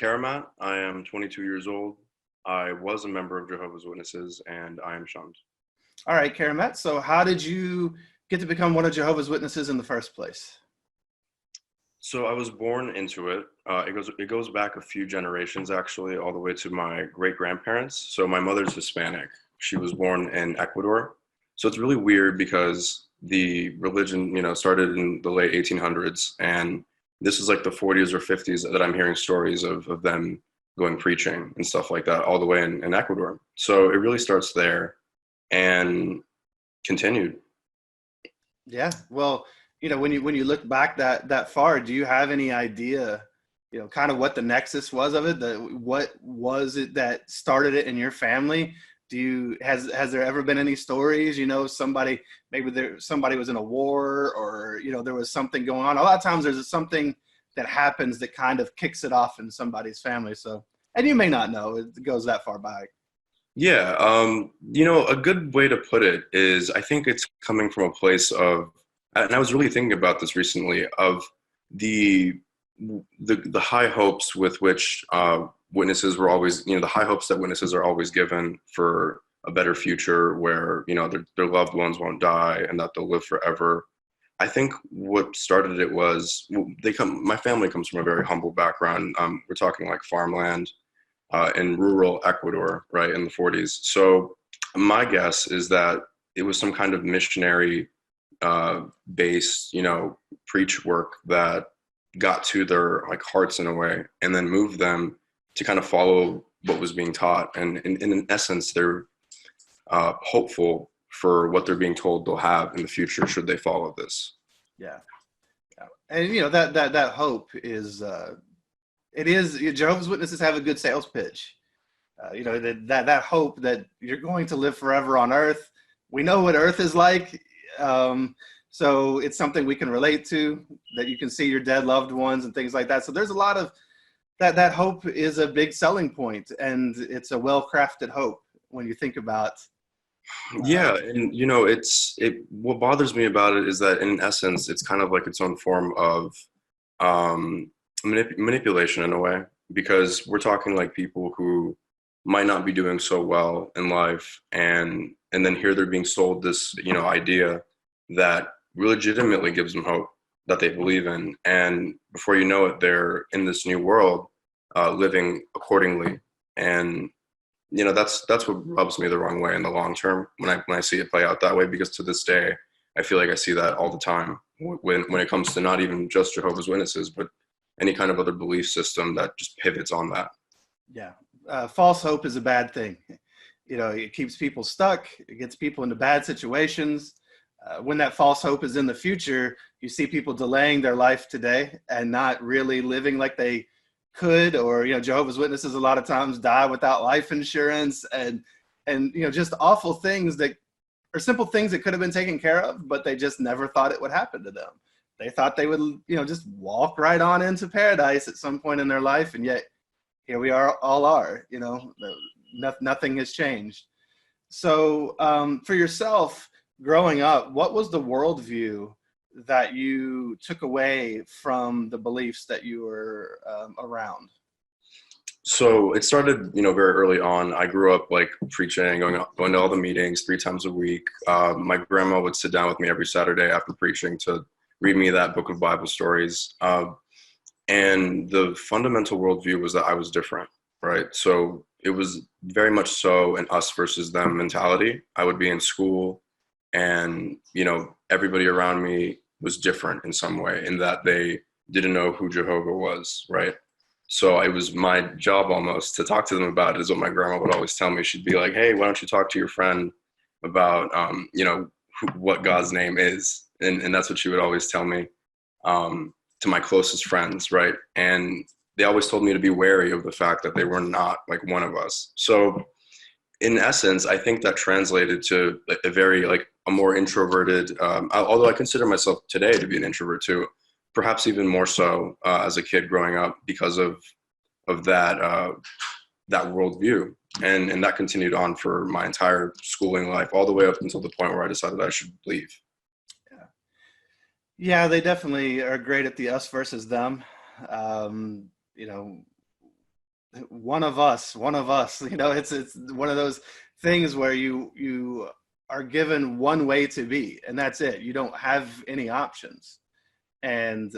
Karamat. I am 22 years old. I was a member of Jehovah's Witnesses, and I am shunned. All right, Karamat. So how did you get to become one of Jehovah's Witnesses in the first place? So I was born into it. It goes back a few generations, actually, all the way to my great grandparents. So my mother's Hispanic. She was born in Ecuador. So it's really weird because the religion, started in the late 1800s, and this is like the 40s or 50s that I'm hearing stories of them going preaching and stuff like that, all the way in Ecuador. So it really starts there and continued. Yeah. Well, when you look back that far, do you have any idea, kind of what the nexus was of it? What was it that started it in your family? Has there ever been any stories? Somebody was in a war, or there was something going on. A lot of times there's something that happens that kind of kicks it off in somebody's family. So, and you may not know it goes that far back. Yeah, a good way to put it is I think it's coming from a place of, and I was really thinking about this recently, of the the high hopes with which witnesses were always, the high hopes that witnesses are always given for a better future where, their loved ones won't die and that they'll live forever. I think what started it was my family comes from a very humble background. We're talking like farmland in rural Ecuador, right, in the 40s. So my guess is that it was some kind of missionary based, preach work that got to their like hearts in a way, and then moved them to kind of follow what was being taught. And in essence, they're hopeful for what they're being told they'll have in the future should they follow this. Yeah. Yeah. And that hope is it is Jehovah's Witnesses have a good sales pitch. That hope that you're going to live forever on Earth. We know what Earth is like, so it's something we can relate to. That you can see your dead loved ones and things like that. So there's a lot of that. That hope is a big selling point, and it's a well-crafted hope when you think about. Yeah, and what bothers me about it is that in essence, it's kind of like its own form of um, manipulation in a way, because we're talking like people who might not be doing so well in life, and then here they're being sold this idea that legitimately gives them hope that they believe in, and before you know it, they're in this new world, living accordingly. And that's what rubs me the wrong way in the long term when I see it play out that way, because to this day I feel like I see that all the time when it comes to not even just Jehovah's Witnesses, but any kind of other belief system that just pivots on that. Yeah, false hope is a bad thing. It keeps people stuck. It gets people into bad situations. When that false hope is in the future, you see people delaying their life today and not really living like they could. Or Jehovah's Witnesses a lot of times die without life insurance, and just awful things that are simple things that could have been taken care of, but they just never thought it would happen to them. They thought they would just walk right on into paradise at some point in their life, and yet here we are. Nothing has changed. So for yourself, growing up, what was the worldview that you took away from the beliefs that you were around? So it started, very early on. I grew up like preaching, going to all the meetings 3 times a week. My grandma would sit down with me every Saturday after preaching to read me that book of Bible stories. And the fundamental worldview was that I was different, right? So it was very much so an us versus them mentality. I would be in school, and everybody around me was different in some way, in that they didn't know who Jehovah was, right? So it was my job almost to talk to them about it, is what my grandma would always tell me. She'd be like, hey, why don't you talk to your friend about what God's name is? And that's what she would always tell me, to my closest friends, right? And they always told me to be wary of the fact that they were not like one of us. So in essence, I think that translated to a very like a more introverted, although I consider myself today to be an introvert too, perhaps even more so as a kid growing up, because of that worldview. And that continued on for my entire schooling life, all the way up until the point where I decided I should leave. Yeah, yeah, they definitely are great at the us versus them. Um, you know, one of us, it's one of those things where you are given one way to be, and that's it. You don't have any options. And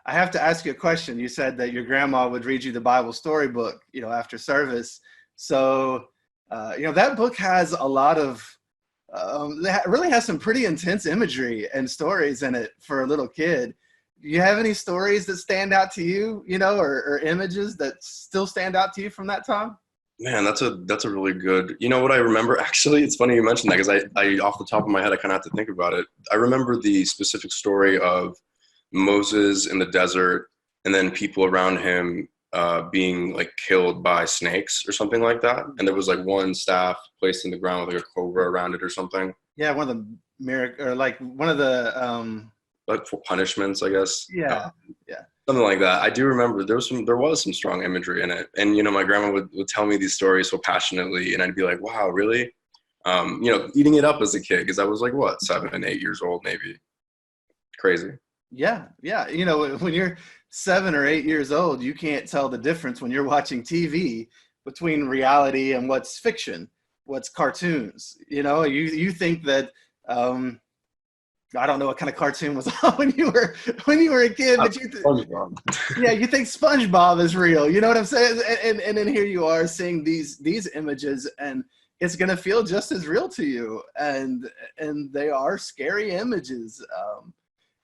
I have to ask you a question. You said that your grandma would read you the Bible storybook, after service. So, that book has a lot of, that really has some pretty intense imagery and stories in it for a little kid. Do you have any stories that stand out to you, or images that still stand out to you from that time? Man, that's a really good. You know what I remember? Actually, it's funny you mentioned that, because I off the top of my head, I kind of have to think about it. I remember the specific story of Moses in the desert, and then people around him being like killed by snakes or something like that. And there was like one staff placed in the ground with like a cobra around it or something. Yeah, one of the miracle, or like one of the Like for punishments, I guess. yeah, yeah. Something like that. I do remember there was some strong imagery in it. And my grandma would tell me these stories so passionately, and I'd be like, wow, really? Eating it up as a kid, because I was like, what, 7, 8 years old, maybe. Crazy. Yeah, yeah. When you're 7 or 8 years old, you can't tell the difference when you're watching TV between reality and what's fiction, what's cartoons. You think that I don't know what kind of cartoon was on when you were a kid, but SpongeBob. yeah, you think SpongeBob is real. You know what I'm saying? And then here you are seeing these images, and it's gonna feel just as real to you. And they are scary images.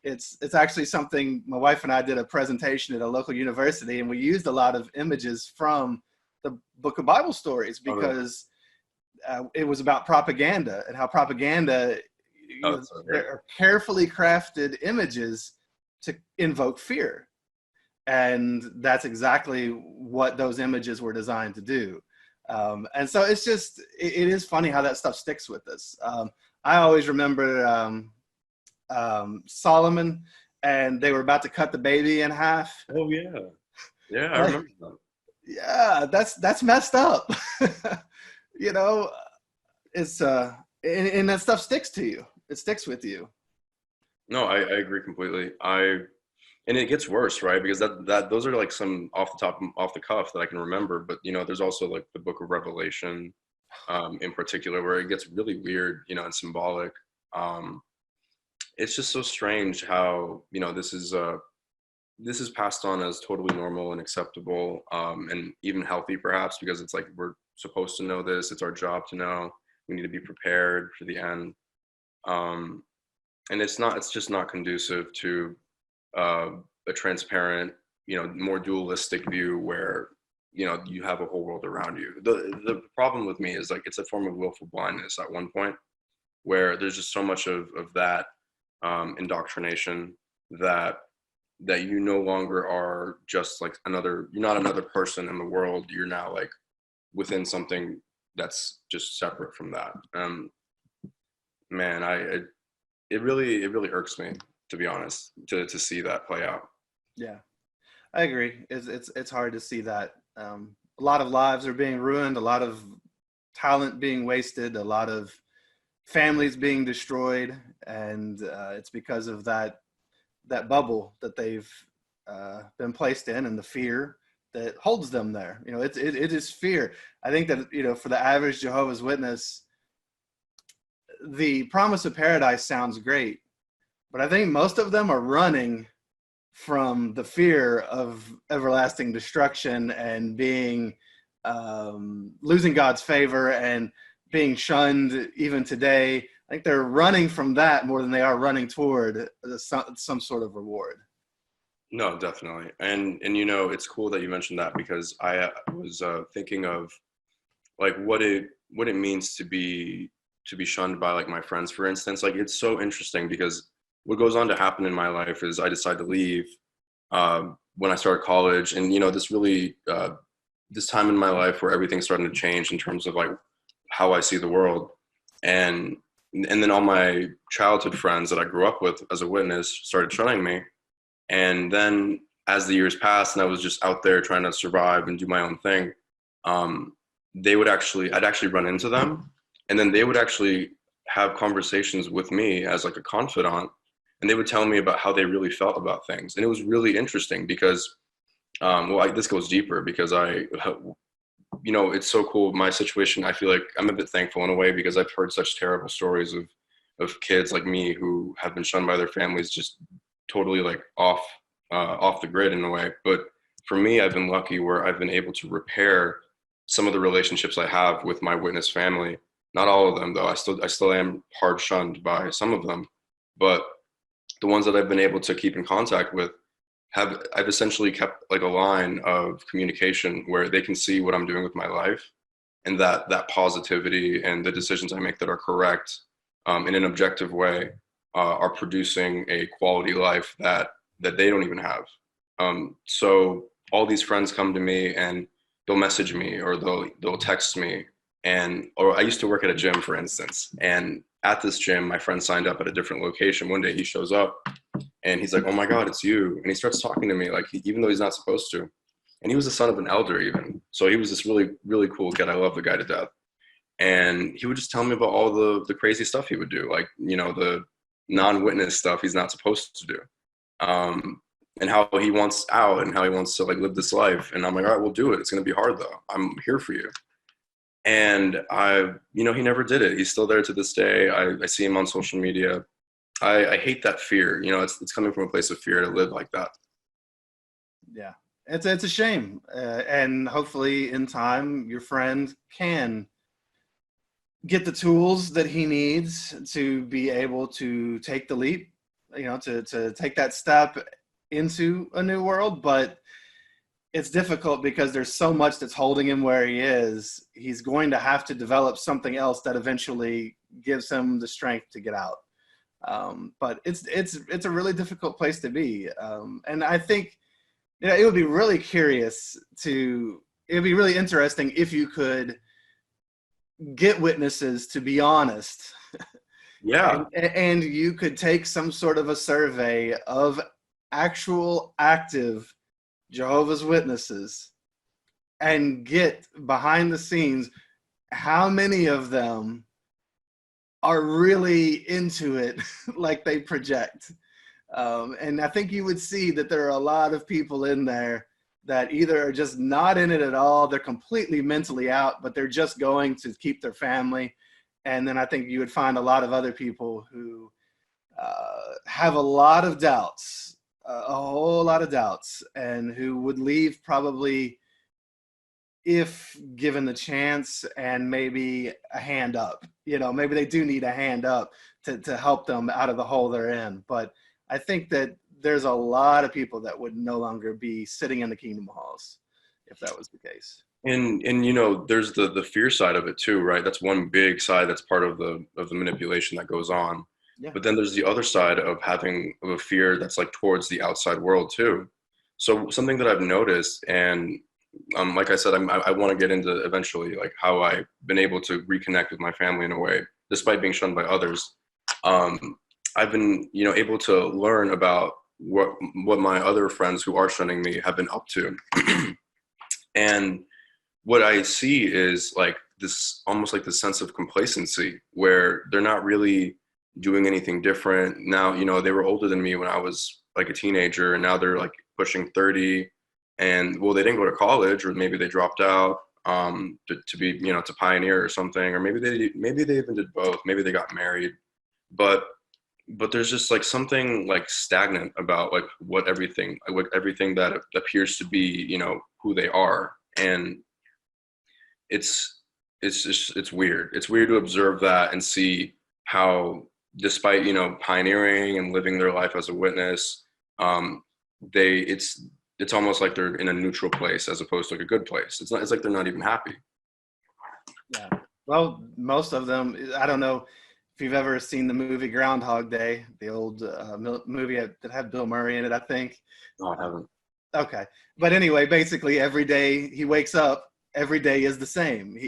It's actually something my wife and I did a presentation at a local university, and we used a lot of images from the Book of Bible Stories, because it was about propaganda, and how propaganda, are carefully crafted images to invoke fear. And that's exactly what those images were designed to do. And so it is funny how that stuff sticks with us. I always remember Solomon, and they were about to cut the baby in half. Oh yeah, yeah, I remember that. Yeah, that's messed up. you know, it's and that stuff sticks to you. It sticks with you. No, I agree completely. And it gets worse, right? Because that those are like some off the cuff that I can remember. But there's also like the Book of Revelation, in particular, where it gets really weird, and symbolic. It's just so strange how this is passed on as totally normal and acceptable, and even healthy, perhaps, because it's like we're supposed to know this. It's our job to know. We need to be prepared for the end. And it's just not conducive to a transparent, more dualistic view where, you have a whole world around you. The problem with me is like, it's a form of willful blindness at one point, where there's just so much of that indoctrination that you no longer are just like you're not another person in the world. You're now like within something that's just separate from that. Man, it really irks me, to be honest, to see that play out. Yeah, I agree. It's hard to see that. A lot of lives are being ruined, a lot of talent being wasted, a lot of families being destroyed, and it's because of that bubble that they've been placed in, and the fear that holds them there. It is fear. I think that for the average Jehovah's Witness, the promise of paradise sounds great, but I think most of them are running from the fear of everlasting destruction and being losing God's favor and being shunned even today. I think they're running from that more than they are running toward some sort of reward. No, definitely. And it's cool that you mentioned that, because I was thinking of like what it means to be shunned by like my friends, for instance. Like, it's so interesting, because what goes on to happen in my life is I decide to leave when I start college, and this really this time in my life where everything's starting to change in terms of like how I see the world, and then all my childhood friends that I grew up with as a witness started shunning me. And then as the years passed and I was just out there trying to survive and do my own thing, I'd actually run into them, and then they would actually have conversations with me as like a confidant, and they would tell me about how they really felt about things. And it was really interesting, because This goes deeper because it's so cool. My situation, I feel like I'm a bit thankful in a way because I've heard such terrible stories of kids like me who have been shunned by their families, just totally like off the grid in a way. But for me, I've been lucky where I've been able to repair some of the relationships I have with my witness family. Not all of them, though. I still am hard shunned by some of them, but the ones that I've been able to keep in contact with I've essentially kept like a line of communication where they can see what I'm doing with my life, and that positivity and the decisions I make that are correct in an objective way are producing a quality life that they don't even have. So all these friends come to me and they'll message me or they'll text me, or I used to work at a gym, for instance, and at this gym my friend signed up at a different location. One day he shows up and he's like, "Oh my God, it's you!" And he starts talking to me like, even though he's not supposed to. And he was the son of an elder, even. So he was this really, really cool kid. I love the guy to death. And he would just tell me about all the crazy stuff he would do, like the non-witness stuff he's not supposed to do, and how he wants out and how he wants to like live this life. And I'm like, all right, we'll do it. It's gonna be hard though. I'm here for you. And he never did it. He's still there to this day. I see him on social media. I hate that fear. It's coming from a place of fear to live like that. Yeah, it's a shame, and hopefully in time your friend can get the tools that he needs to be able to take the leap, to take that step into a new world. But it's difficult because there's so much that's holding him where he is. He's going to have to develop something else that eventually gives him the strength to get out. But it's a really difficult place to be. And I think it would be really interesting if you could get witnesses to be honest. Yeah. And you could take some sort of a survey of actual active Jehovah's Witnesses and get behind the scenes how many of them are really into it like they project. And I think you would see that there are a lot of people in there that either are just not in it at all, they're completely mentally out, but they're just going to keep their family. And then I think you would find a lot of other people who have a lot of doubts, a whole lot of doubts, and who would leave probably if given the chance and maybe a hand up. Maybe they do need a hand up to help them out of the hole they're in. But I think that there's a lot of people that would no longer be sitting in the kingdom halls if that was the case. And there's the fear side of it too, right? That's one big side that's part of the manipulation that goes on. Yeah. But then there's the other side of a fear that's like towards the outside world too. So something that I've noticed, and like I said, I want to get into eventually like how I've been able to reconnect with my family in a way, despite being shunned by others. I've been able to learn about what my other friends who are shunning me have been up to. And what I see is like this, almost like this sense of complacency where they're not really doing anything different. Now, they were older than me when I was like a teenager, and now they're like pushing 30, and well, they didn't go to college, or maybe they dropped out to be, to pioneer or something, or maybe they even did both. Maybe they got married, but there's just like something like stagnant about like what everything that appears to be, who they are. And it's weird. It's weird to observe that and see how, despite pioneering and living their life as a witness, it's almost like they're in a neutral place as opposed to like a good place. It's like they're not even happy. Yeah. Well, most of them. I don't know if you've ever seen the movie Groundhog Day, the old movie that had Bill Murray in it, I think. No, I haven't. Okay, but anyway, basically every day he wakes up, every day is the same.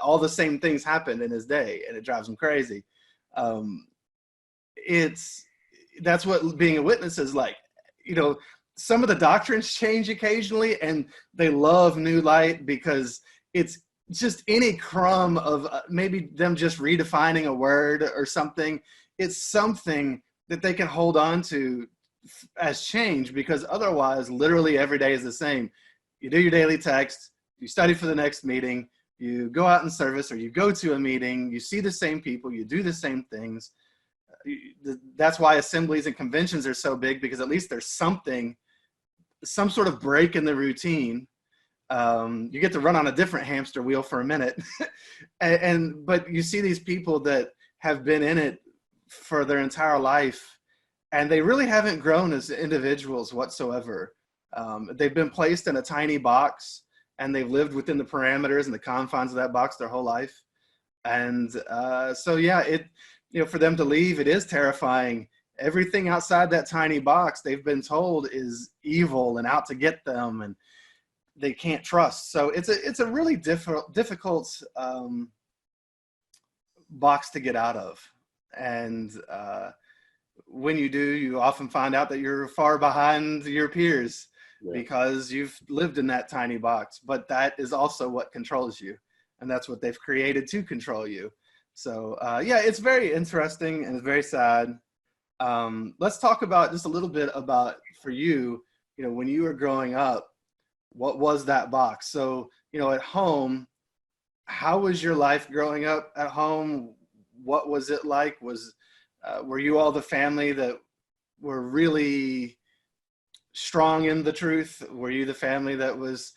All the same things happen in his day, and it drives him crazy. That's what being a witness is like. Some of the doctrines change occasionally, and they love New Light because it's just any crumb of maybe them just redefining a word or something. It's something that they can hold on to as change, because otherwise literally every day is the same. You do your daily text, you study for the next meeting, you go out in service, or you go to a meeting, you see the same people, you do the same things. That's why assemblies and conventions are so big, because at least there's something, some sort of break in the routine. You get to run on a different hamster wheel for a minute. But you see these people that have been in it for their entire life, and they really haven't grown as individuals whatsoever. They've been placed in a tiny box, and they've lived within the parameters and the confines of that box their whole life. And so, yeah, for them to leave, it is terrifying. Everything outside that tiny box, they've been told, is evil and out to get them, and they can't trust. So it's a really difficult box to get out of. And when you do, you often find out that you're far behind your peers, because you've lived in that tiny box. But that is also what controls you, and that's what they've created to control you. So it's very interesting and it's very sad. Let's talk about just a little bit about, for you, when you were growing up, what was that box? So, at home, how was your life growing up at home? What was it like? Were you all the family that were really strong in the truth? Were you the family that was,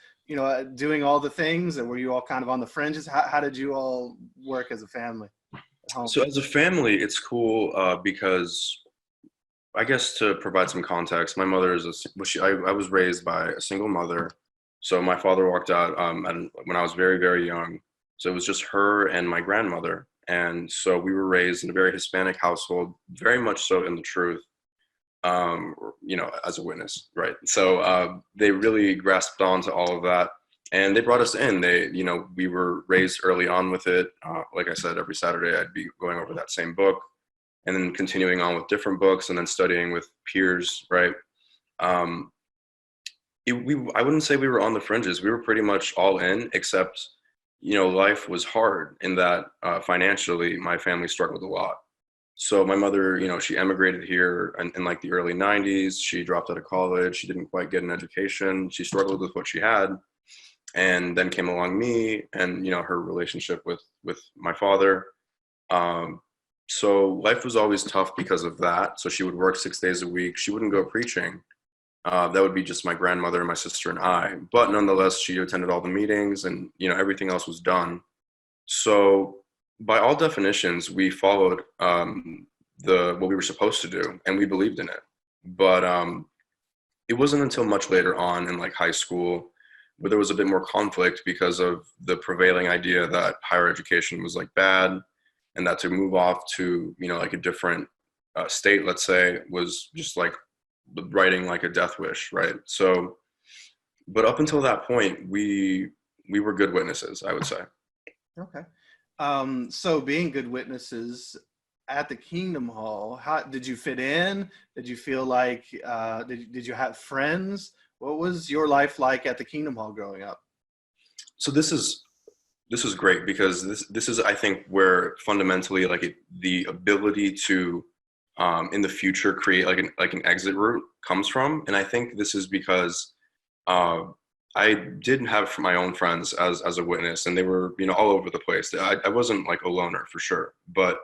doing all the things, or were you all kind of on the fringes? How did you all work as a family at home? So as a family, it's cool because, I guess, to provide some context, my mother I was raised by a single mother. So my father walked out when I was very, very young. So it was just her and my grandmother. And so we were raised in a very Hispanic household, very much so in the truth, as a witness, right? So they really grasped onto all of that, and they brought us in. We were raised early on with it. Like I said, every Saturday I'd be going over that same book, and then continuing on with different books, and then studying with peers, right? I wouldn't say we were on the fringes. We were pretty much all in, except, life was hard in that financially, my family struggled a lot. So my mother, she emigrated here in like the early 90s. She dropped out of college. She didn't quite get an education. She struggled with what she had. And then came along me and, her relationship with my father. So life was always tough because of that. So she would work 6 days a week. She wouldn't go preaching. That would be just my grandmother and my sister and I. But nonetheless, she attended all the meetings, and everything else was done. So by all definitions, we followed what we were supposed to do, and we believed in it. But it wasn't until much later on in like high school where there was a bit more conflict because of the prevailing idea that higher education was like bad, and that to move off to like a different state, let's say, was just like writing like a death wish, right? So, but up until that point, we were good witnesses, I would say. Okay. So being good witnesses at the Kingdom Hall, how did you fit in? Did you feel like, did you have friends? What was your life like at the Kingdom Hall growing up? So this is great, because this is, I think, where fundamentally the ability to in the future create like an exit route comes from. And I think this is because I did have my own friends as a witness, and they were all over the place. I wasn't like a loner for sure, but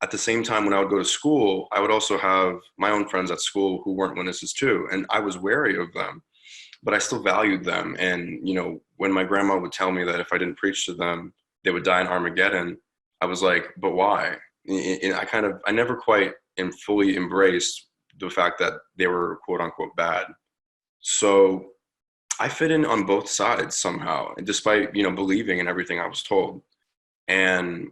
at the same time, when I would go to school, I would also have my own friends at school who weren't witnesses too, and I was wary of them, but I still valued them. And when my grandma would tell me that if I didn't preach to them, they would die in Armageddon, I was like, but why? And I never quite fully embraced the fact that they were quote unquote bad. So I fit in on both sides somehow, and despite believing in everything I was told. And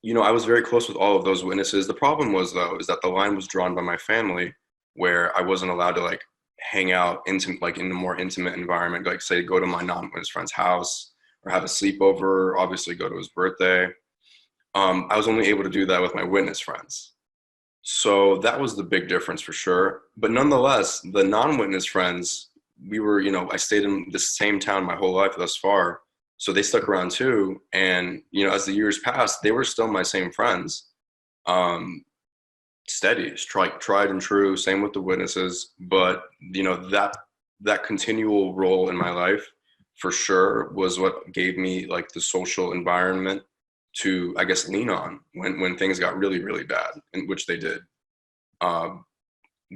I was very close with all of those witnesses. The problem was, though, is that the line was drawn by my family, where I wasn't allowed to like hang out in a more intimate environment, like say go to my non-witness friend's house or have a sleepover, obviously go to his birthday. I was only able to do that with my witness friends. So that was the big difference for sure. But nonetheless, the non-witness friends, I stayed in the same town my whole life thus far. So they stuck around too. And, as the years passed, they were still my same friends. steady. It's tried and true. Same with the witnesses. But that continual role in my life for sure was what gave me like the social environment to, I guess, lean on when things got really, really bad, in which they did. Um,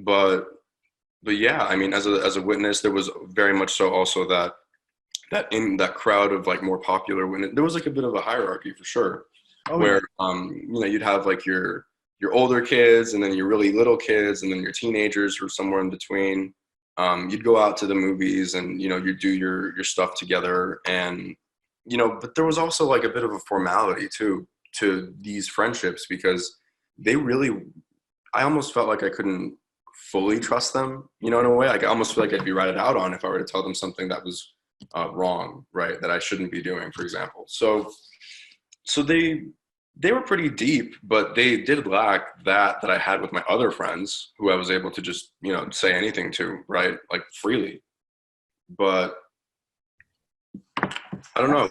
but but yeah, I mean, as a witness, there was very much so also that in that crowd of like more popular witness, there was like a bit of a hierarchy for sure, Oh yeah. where you'd have like your older kids, and then your really little kids, and then your teenagers or somewhere in between. You'd go out to the movies, and you do your stuff together, and but there was also like a bit of a formality too to these friendships, because they really, I almost felt like I couldn't fully trust them, in a way. Like, I almost feel like I'd be ratted out on if I were to tell them something that was wrong, right? That I shouldn't be doing, for example. So they were pretty deep, but they did lack that I had with my other friends, who I was able to just say anything to, right, like freely. But I don't know.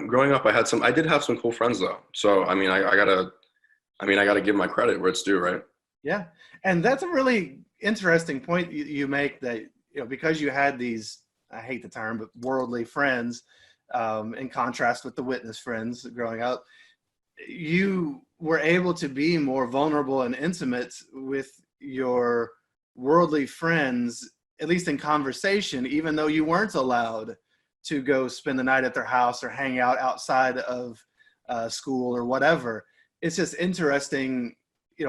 Growing up, I did have some cool friends though. So I mean, I gotta give my credit where it's due, right? Yeah, and that's a really interesting point you make, that because you had these, I hate the term, but worldly friends, in contrast with the witness friends growing up, you were able to be more vulnerable and intimate with your worldly friends, at least in conversation, even though you weren't allowed to go spend the night at their house or hang out outside of school or whatever. It's just interesting,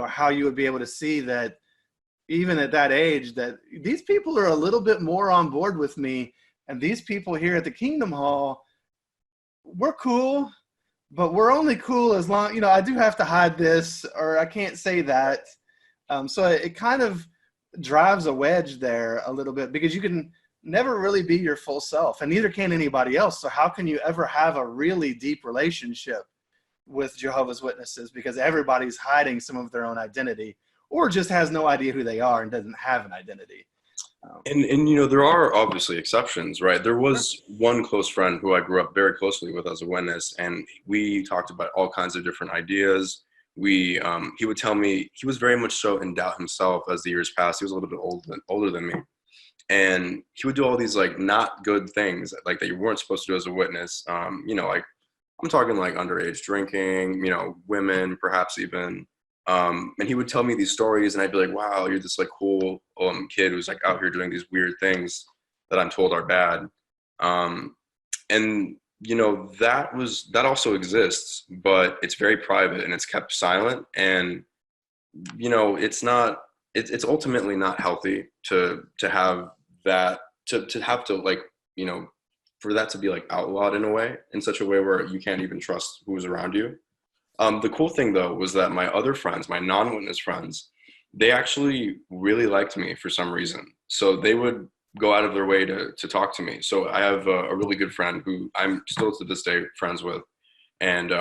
how you would be able to see that even at that age, that these people are a little bit more on board with me, and these people here at the Kingdom Hall, we're cool, but we're only cool as long, I do have to hide this, or I can't say that. So it kind of drives a wedge there a little bit, because you can never really be your full self, and neither can anybody else. So how can you ever have a really deep relationship with Jehovah's Witnesses? Because everybody's hiding some of their own identity, or just has no idea who they are and doesn't have an identity. And there are obviously exceptions, right? There was one close friend who I grew up very closely with as a witness, and we talked about all kinds of different ideas. He would tell me he was very much so in doubt himself as the years passed. He was a little bit older than me, and he would do all these like not good things, like that you weren't supposed to do as a witness. Like I'm talking like underage drinking, women perhaps even. And he would tell me these stories, and I'd be like, wow, you're this like cool kid who's like out here doing these weird things that I'm told are bad. And that also exists, but it's very private and it's kept silent. And it's ultimately not healthy to have that, to have to like for that to be like outlawed in a way, in such a way where you can't even trust who's around you. The cool thing though was that my other friends, my non-witness friends, they actually really liked me for some reason. So they would go out of their way to talk to me. So I have a really good friend who I'm still to this day friends with, and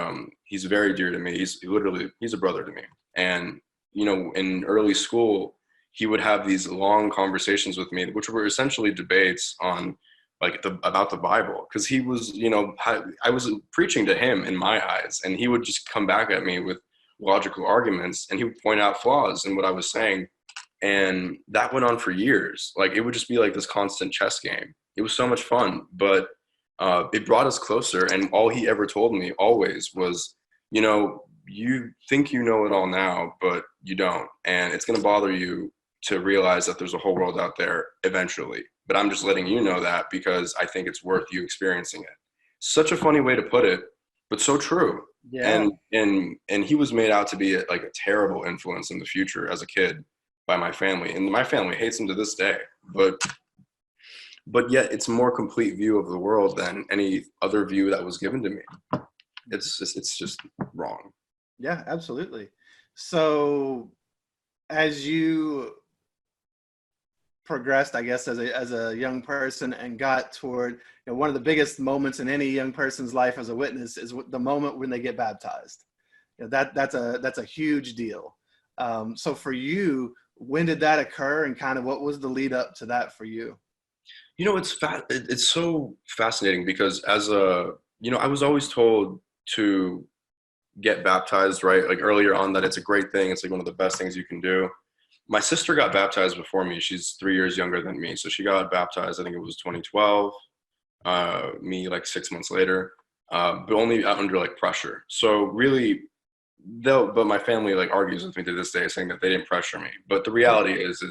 he's very dear to me. He's a brother to me. And in early school, he would have these long conversations with me, which were essentially debates on like about the Bible, because he was, I was preaching to him in my eyes, and he would just come back at me with logical arguments, and he would point out flaws in what I was saying, and that went on for years. Like it would just be like this constant chess game. It was so much fun, but it brought us closer. And all he ever told me always was, you think you know it all now, but you don't, and it's going to bother you to realize that there's a whole world out there eventually. But I'm just letting you know that because I think it's worth you experiencing it. Such a funny way to put it, but so true. Yeah. And he was made out to be like a terrible influence in the future as a kid by my family, and my family hates him to this day. But yet it's a more complete view of the world than any other view that was given to me. It's just wrong. Yeah, absolutely. So as you progressed, I guess, as a young person, and got toward, one of the biggest moments in any young person's life as a witness is the moment when they get baptized. That's a huge deal. So for you, when did that occur, and kind of what was the lead up to that for you? It's so fascinating because I was always told to get baptized, right? Like earlier on, that it's a great thing. It's like one of the best things you can do. My sister got baptized before me. She's 3 years younger than me. So she got baptized, I think it was 2012, me like 6 months later, but only under like pressure. So really, but my family like argues with me to this day saying that they didn't pressure me. But the reality is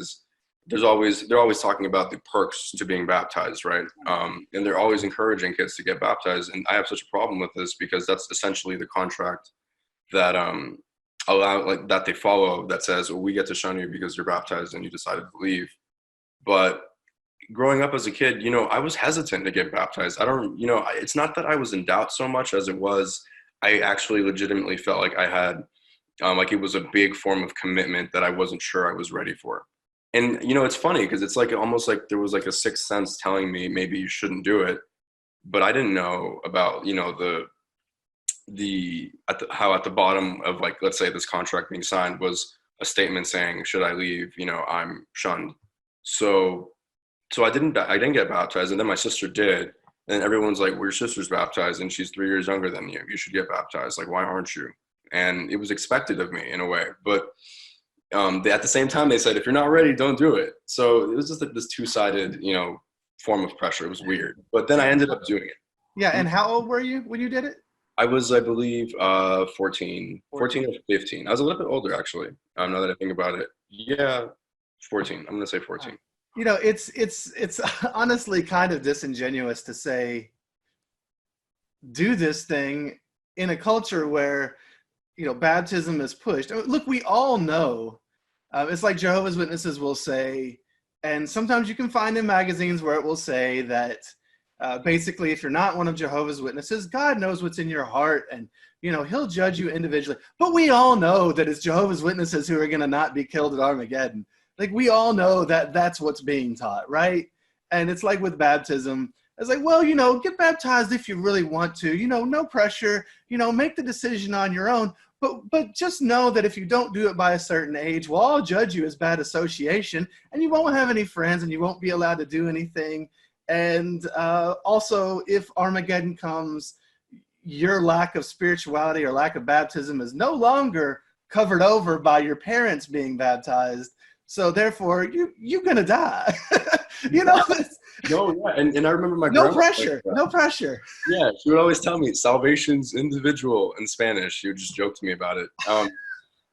they're always talking about the perks to being baptized, right? And they're always encouraging kids to get baptized. And I have such a problem with this because that's essentially the contract that that they follow, that says, well, we get to shun you because you're baptized and you decided to leave. But growing up as a kid, I was hesitant to get baptized. I don't, it's not that I was in doubt so much as it was, I actually legitimately felt like I had, like it was a big form of commitment that I wasn't sure I was ready for. And, it's funny because it's like almost like there was like a sixth sense telling me maybe you shouldn't do it. But I didn't know about, how at the bottom of, like, let's say this contract being signed was a statement saying, should I leave, I'm shunned. So I didn't get baptized, and then my sister did, and everyone's like, well, your sister's baptized and she's 3 years younger than you. You should get baptized. Like, why aren't you? And it was expected of me in a way, but at the same time they said, if you're not ready, don't do it. So it was just like this two-sided, form of pressure. It was weird, but then I ended up doing it. Yeah. And how old were you when you did it? I was, I believe, 14 or 15. I was a little bit older, actually, now that I think about it. Yeah, 14. I'm going to say 14. It's honestly kind of disingenuous to say, do this thing in a culture where, baptism is pushed. Look, we all know, it's like Jehovah's Witnesses will say, and sometimes you can find in magazines where it will say that basically, if you're not one of Jehovah's Witnesses, God knows what's in your heart, and he'll judge you individually. But we all know that it's Jehovah's Witnesses who are going to not be killed at Armageddon. Like, we all know that that's what's being taught, right? And it's like with baptism. It's like, well, get baptized if you really want to, no pressure, make the decision on your own. But just know that if you don't do it by a certain age, we'll all judge you as bad association, and you won't have any friends, and you won't be allowed to do anything. And also, if Armageddon comes, your lack of spirituality or lack of baptism is no longer covered over by your parents being baptized. So therefore, you're gonna die. No, yeah, and I remember my grandma. No pressure. Yeah, she would always tell me, "Salvation's individual" in Spanish. She would just joke to me about it.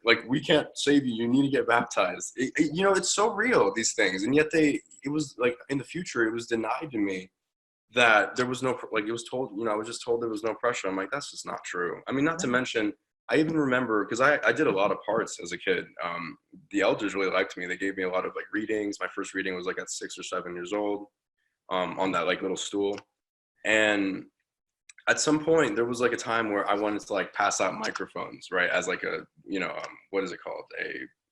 Like, we can't save you. You need to get baptized. It's so real, these things, and yet it was like in the future, it was denied to me that there was no, like, it was told. I was just told there was no pressure. I'm like, that's just not true. I mean, not to mention, I even remember, because I did a lot of parts as a kid. The elders really liked me. They gave me a lot of like readings. My first reading was like at 6 or 7 years old, on that like little stool. And at some point there was like a time where I wanted to like pass out microphones, right? As like a, what is it called?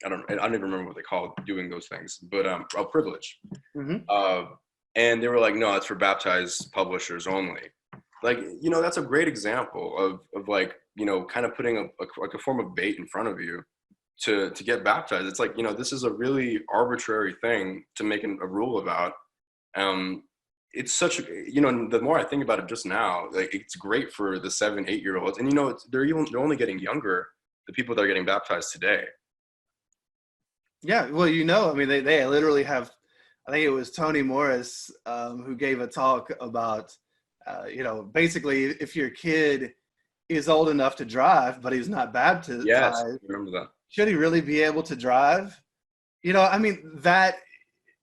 I don't even remember what they called doing those things, but a privilege. Mm-hmm. And they were like, no, it's for baptized publishers only. Like, that's a great example of like, kind of putting a form of bait in front of you to get baptized. It's like, this is a really arbitrary thing to make a rule about. It's such a, the more I think about it just now, like, it's great for the 7-8-year-olds, and they're only getting younger, the people that are getting baptized today. Yeah, well, I mean, they literally have, I think it was Tony Morris who gave a talk about, basically, if your kid is old enough to drive, but he's not baptized, yes, I remember that. Should he really be able to drive? I mean, that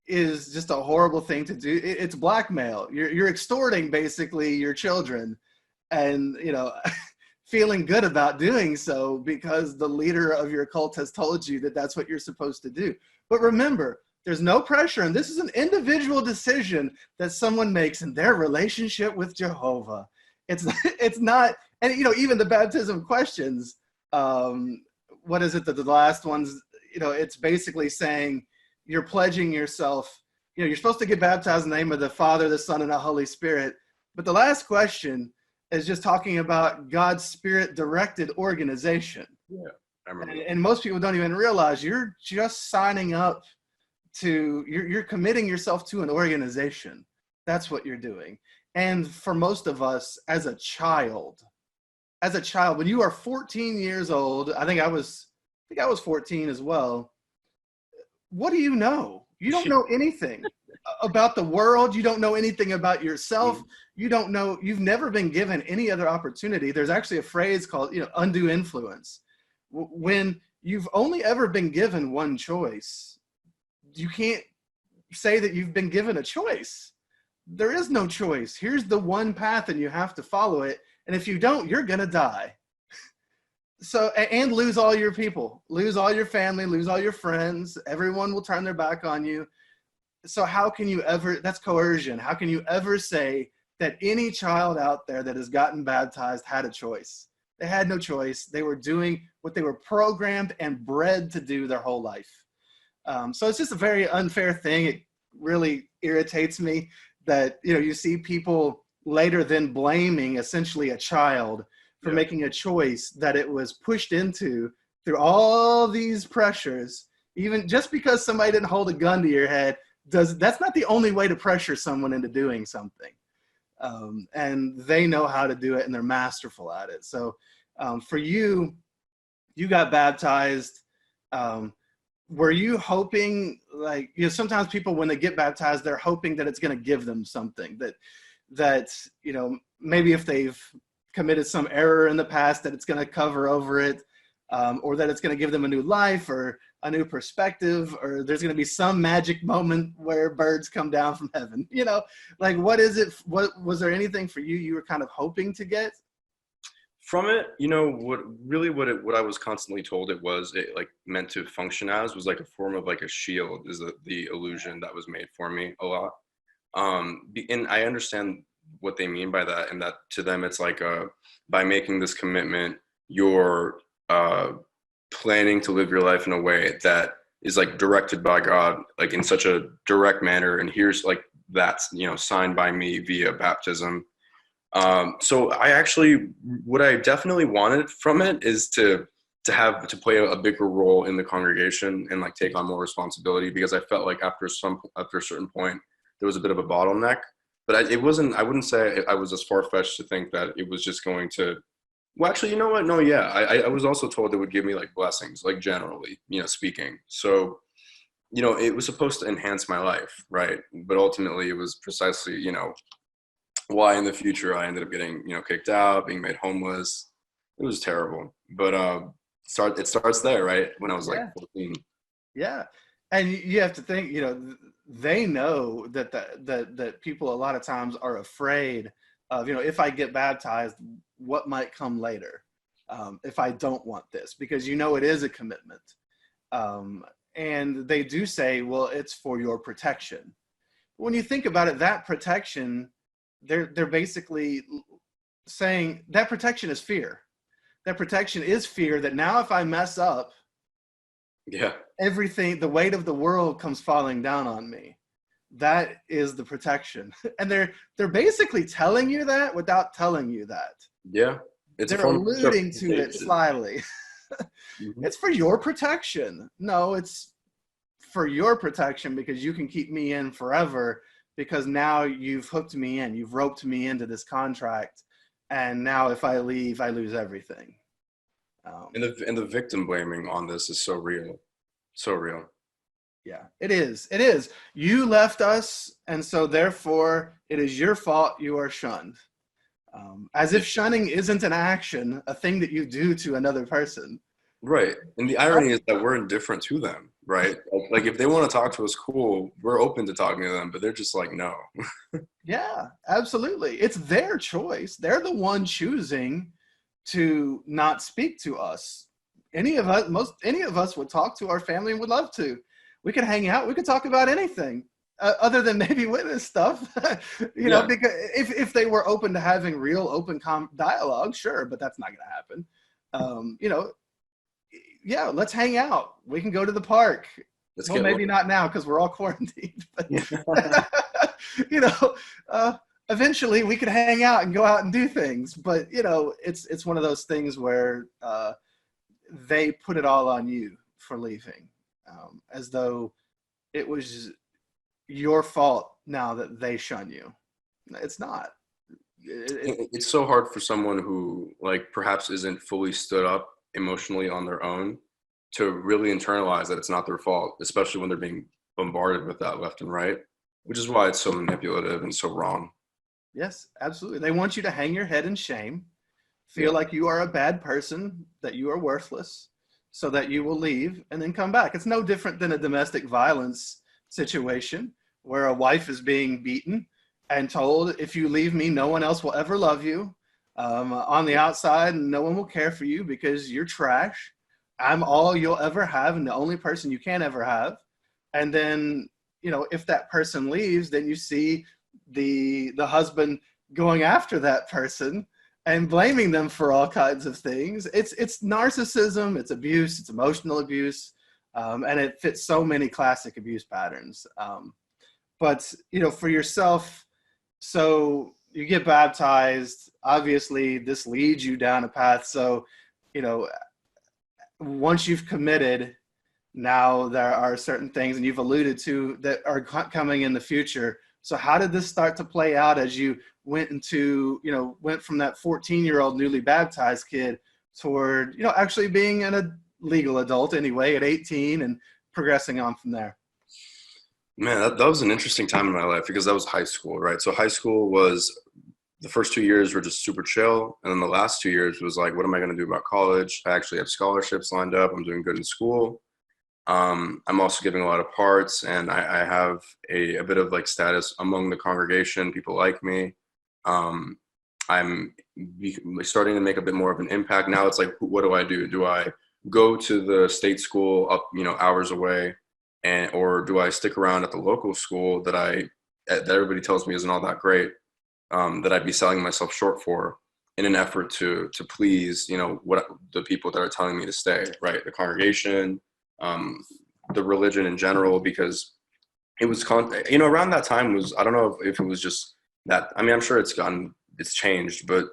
is just a horrible thing to do. It's blackmail. You're extorting basically your children, and feeling good about doing so because the leader of your cult has told you that that's what you're supposed to do. But remember, there's no pressure, and this is an individual decision that someone makes in their relationship with Jehovah. It's not, and even the baptism questions, what is it that the last ones, it's basically saying you're pledging yourself, you're supposed to get baptized in the name of the Father, the Son, and the Holy Spirit. But the last question is just talking about God's Spirit-directed organization. Yeah, I remember. And most people don't even realize you're just signing up to, you're committing yourself to an organization. That's what you're doing. And for most of us, as a child, as a child, when you are 14 years old, I think I was 14 as well. What do you know? You don't know anything about the world. You don't know anything about yourself. You don't know, you've never been given any other opportunity. There's actually a phrase called, undue influence. When you've only ever been given one choice, you can't say that you've been given a choice. There is no choice. Here's the one path and you have to follow it. And if you don't, you're going to die. So, and lose all your people, lose all your family, lose all your friends. Everyone will turn their back on you. So how can you ever, that's coercion. How can you ever say that any child out there that has gotten baptized had a choice? They had no choice. They were doing what they were programmed and bred to do their whole life. So it's just a very unfair thing. It really irritates me that, you see people later then blaming essentially a child for making a choice that it was pushed into through all these pressures. Even just because somebody didn't hold a gun to your head, that's not the only way to pressure someone into doing something. And they know how to do it and they're masterful at it. So for you, you got baptized. Were you hoping, like, sometimes people, when they get baptized, they're hoping that it's going to give them something that, maybe if they've committed some error in the past, that it's going to cover over it, or that it's going to give them a new life or a new perspective, or there's going to be some magic moment where birds come down from heaven. Like, what is it? What was there anything for you were kind of hoping to get from it? What I was constantly told it like meant to function as was like a form of like a shield, is the illusion that was made for me a lot. And I understand what they mean by that, and that to them it's like by making this commitment, you're planning to live your life in a way that is like directed by God, like in such a direct manner, and here's like that's signed by me via baptism. So what I definitely wanted from it is to play a bigger role in the congregation and like take on more responsibility, because I felt like after a certain point there was a bit of a bottleneck. But I wouldn't say I was as far-fetched to think that it was just going to, well, actually, you know what? No, yeah. I was also told it would give me like blessings, like generally, speaking. So, it was supposed to enhance my life, right? But ultimately it was precisely, why in the future I ended up getting, kicked out, being made homeless. It was terrible. But it starts there, right? When I was like 14. Yeah. And you have to think, they know that people a lot of times are afraid of, if I get baptized, what might come later, if I don't want this, because it is a commitment. And they do say, well, it's for your protection. When you think about it, that protection, they're basically saying that protection is fear. That protection is fear that now if I mess up, everything, the weight of the world comes falling down on me. That is the protection. And they're basically telling you that without telling you that. Yeah. They're alluding to it slyly. Mm-hmm. It's for your protection. No, it's for your protection because you can keep me in forever, because now you've hooked me in, you've roped me into this contract. And now if I leave, I lose everything. And the victim blaming on this is so real. So real. Yeah, it is. It is. You left us, and so therefore it is your fault you are shunned. As if shunning isn't an action, a thing that you do to another person. Right. And the irony is that we're indifferent to them, right? Like if they want to talk to us, cool, we're open to talking to them, but they're just like, no. Yeah, absolutely. It's their choice. They're the one choosing to not speak to us. Any of us would talk to our family and would love to. We could hang out. We could talk about anything other than maybe witness stuff, because if they were open to having real open dialogue, sure, but that's not going to happen. Yeah, let's hang out. We can go to the park. Well, maybe not now because we're all quarantined, but eventually we could hang out and go out and do things. But it's one of those things where they put it all on you for leaving, as though it was your fault now that they shun you. It's not. It's so hard for someone who like perhaps isn't fully stood up emotionally on their own to really internalize that it's not their fault, especially when they're being bombarded with that left and right, which is why it's so manipulative and so wrong. Yes, absolutely. They want you to hang your head in shame, feel Yeah. like you are a bad person, that you are worthless, so that you will leave and then come back. It's no different than a domestic violence situation where a wife is being beaten and told, if you leave me, no one else will ever love you. On the outside, no one will care for you because you're trash. I'm all you'll ever have and the only person you can ever have. And then, if that person leaves, then you see the husband going after that person and blaming them for all kinds of things. It's narcissism, it's abuse, it's emotional abuse, and it fits so many classic abuse patterns. But for yourself, so you get baptized. Obviously, this leads you down a path. So, you know, once you've committed, now there are certain things, and you've alluded to, that are coming in the future. So how did this start to play out as you went from that 14-year-old newly baptized kid toward, actually being a legal adult anyway at 18 and progressing on from there? Man, that was an interesting time in my life because that was high school, right? So high school was the first 2 years were just super chill. And then the last 2 years was like, what am I going to do about college? I actually have scholarships lined up. I'm doing good in school. I'm also giving a lot of parts, and I have a bit of like status among the congregation. People like me. Um, I'm starting to make a bit more of an impact. Now it's like, what do I do? Do I go to the state school up, hours away, or do I stick around at the local school that everybody tells me isn't all that great, that I'd be selling myself short for in an effort to please, what the people that are telling me to stay, right? The congregation, um, the religion in general, because it was around that time was, I don't know if it was just that, I mean, I'm sure it's changed, but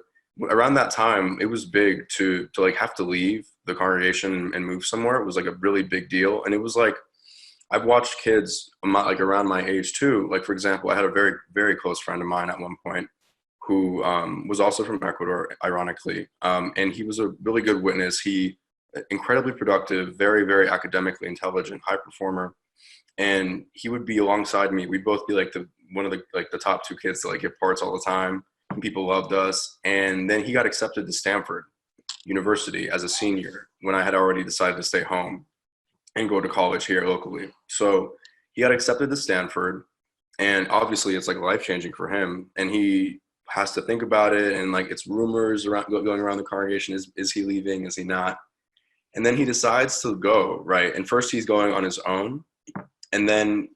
around that time it was big to like have to leave the congregation and move somewhere. It was like a really big deal. And it was like, I've watched kids like around my age too. Like, for example, I had a very, very close friend of mine at one point who was also from Ecuador, ironically. And he was a really good witness. He incredibly productive, very, very academically intelligent, high performer. And he would be alongside me. We'd both be like one of the top two kids to like get parts all the time. And people loved us. And then he got accepted to Stanford University as a senior when I had already decided to stay home and go to college here locally. So he got accepted to Stanford, and obviously it's like life changing for him. And he has to think about it, and like it's rumors around going around the congregation: is he leaving? Is he not? And then he decides to go, right. And first he's going on his own, and then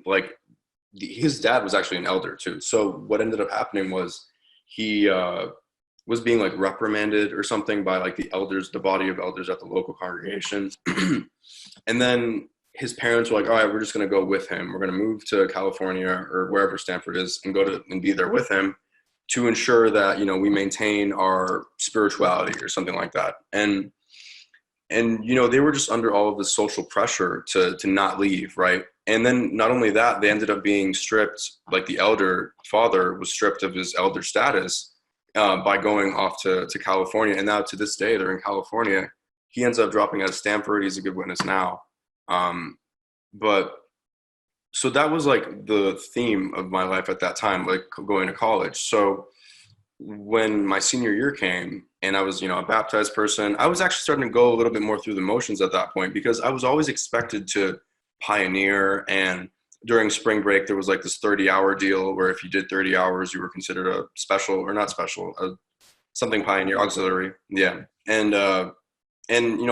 like his dad was actually an elder too. So what ended up happening was he was being like reprimanded or something by like the elders, the body of elders at the local congregation. And then his parents were like, all right, we're just going to go with him. We're going to move to California or wherever Stanford is and and be there with him to ensure that, we maintain our spirituality or something like that. And they were just under all of this social pressure to not leave, right? And then not only that, they ended up being stripped, like the elder father was stripped of his elder status by going off to California. And now to this day, they're in California. He ends up dropping out of Stanford. He's a good witness now. But so that was like the theme of my life at that time, like going to college. So when my senior year came and I was, a baptized person, I was actually starting to go a little bit more through the motions at that point because I was always expected to pioneer. And during spring break, there was like this 30-hour deal where if you did 30 hours, you were considered a special or not special, something pioneer auxiliary. Yeah. And I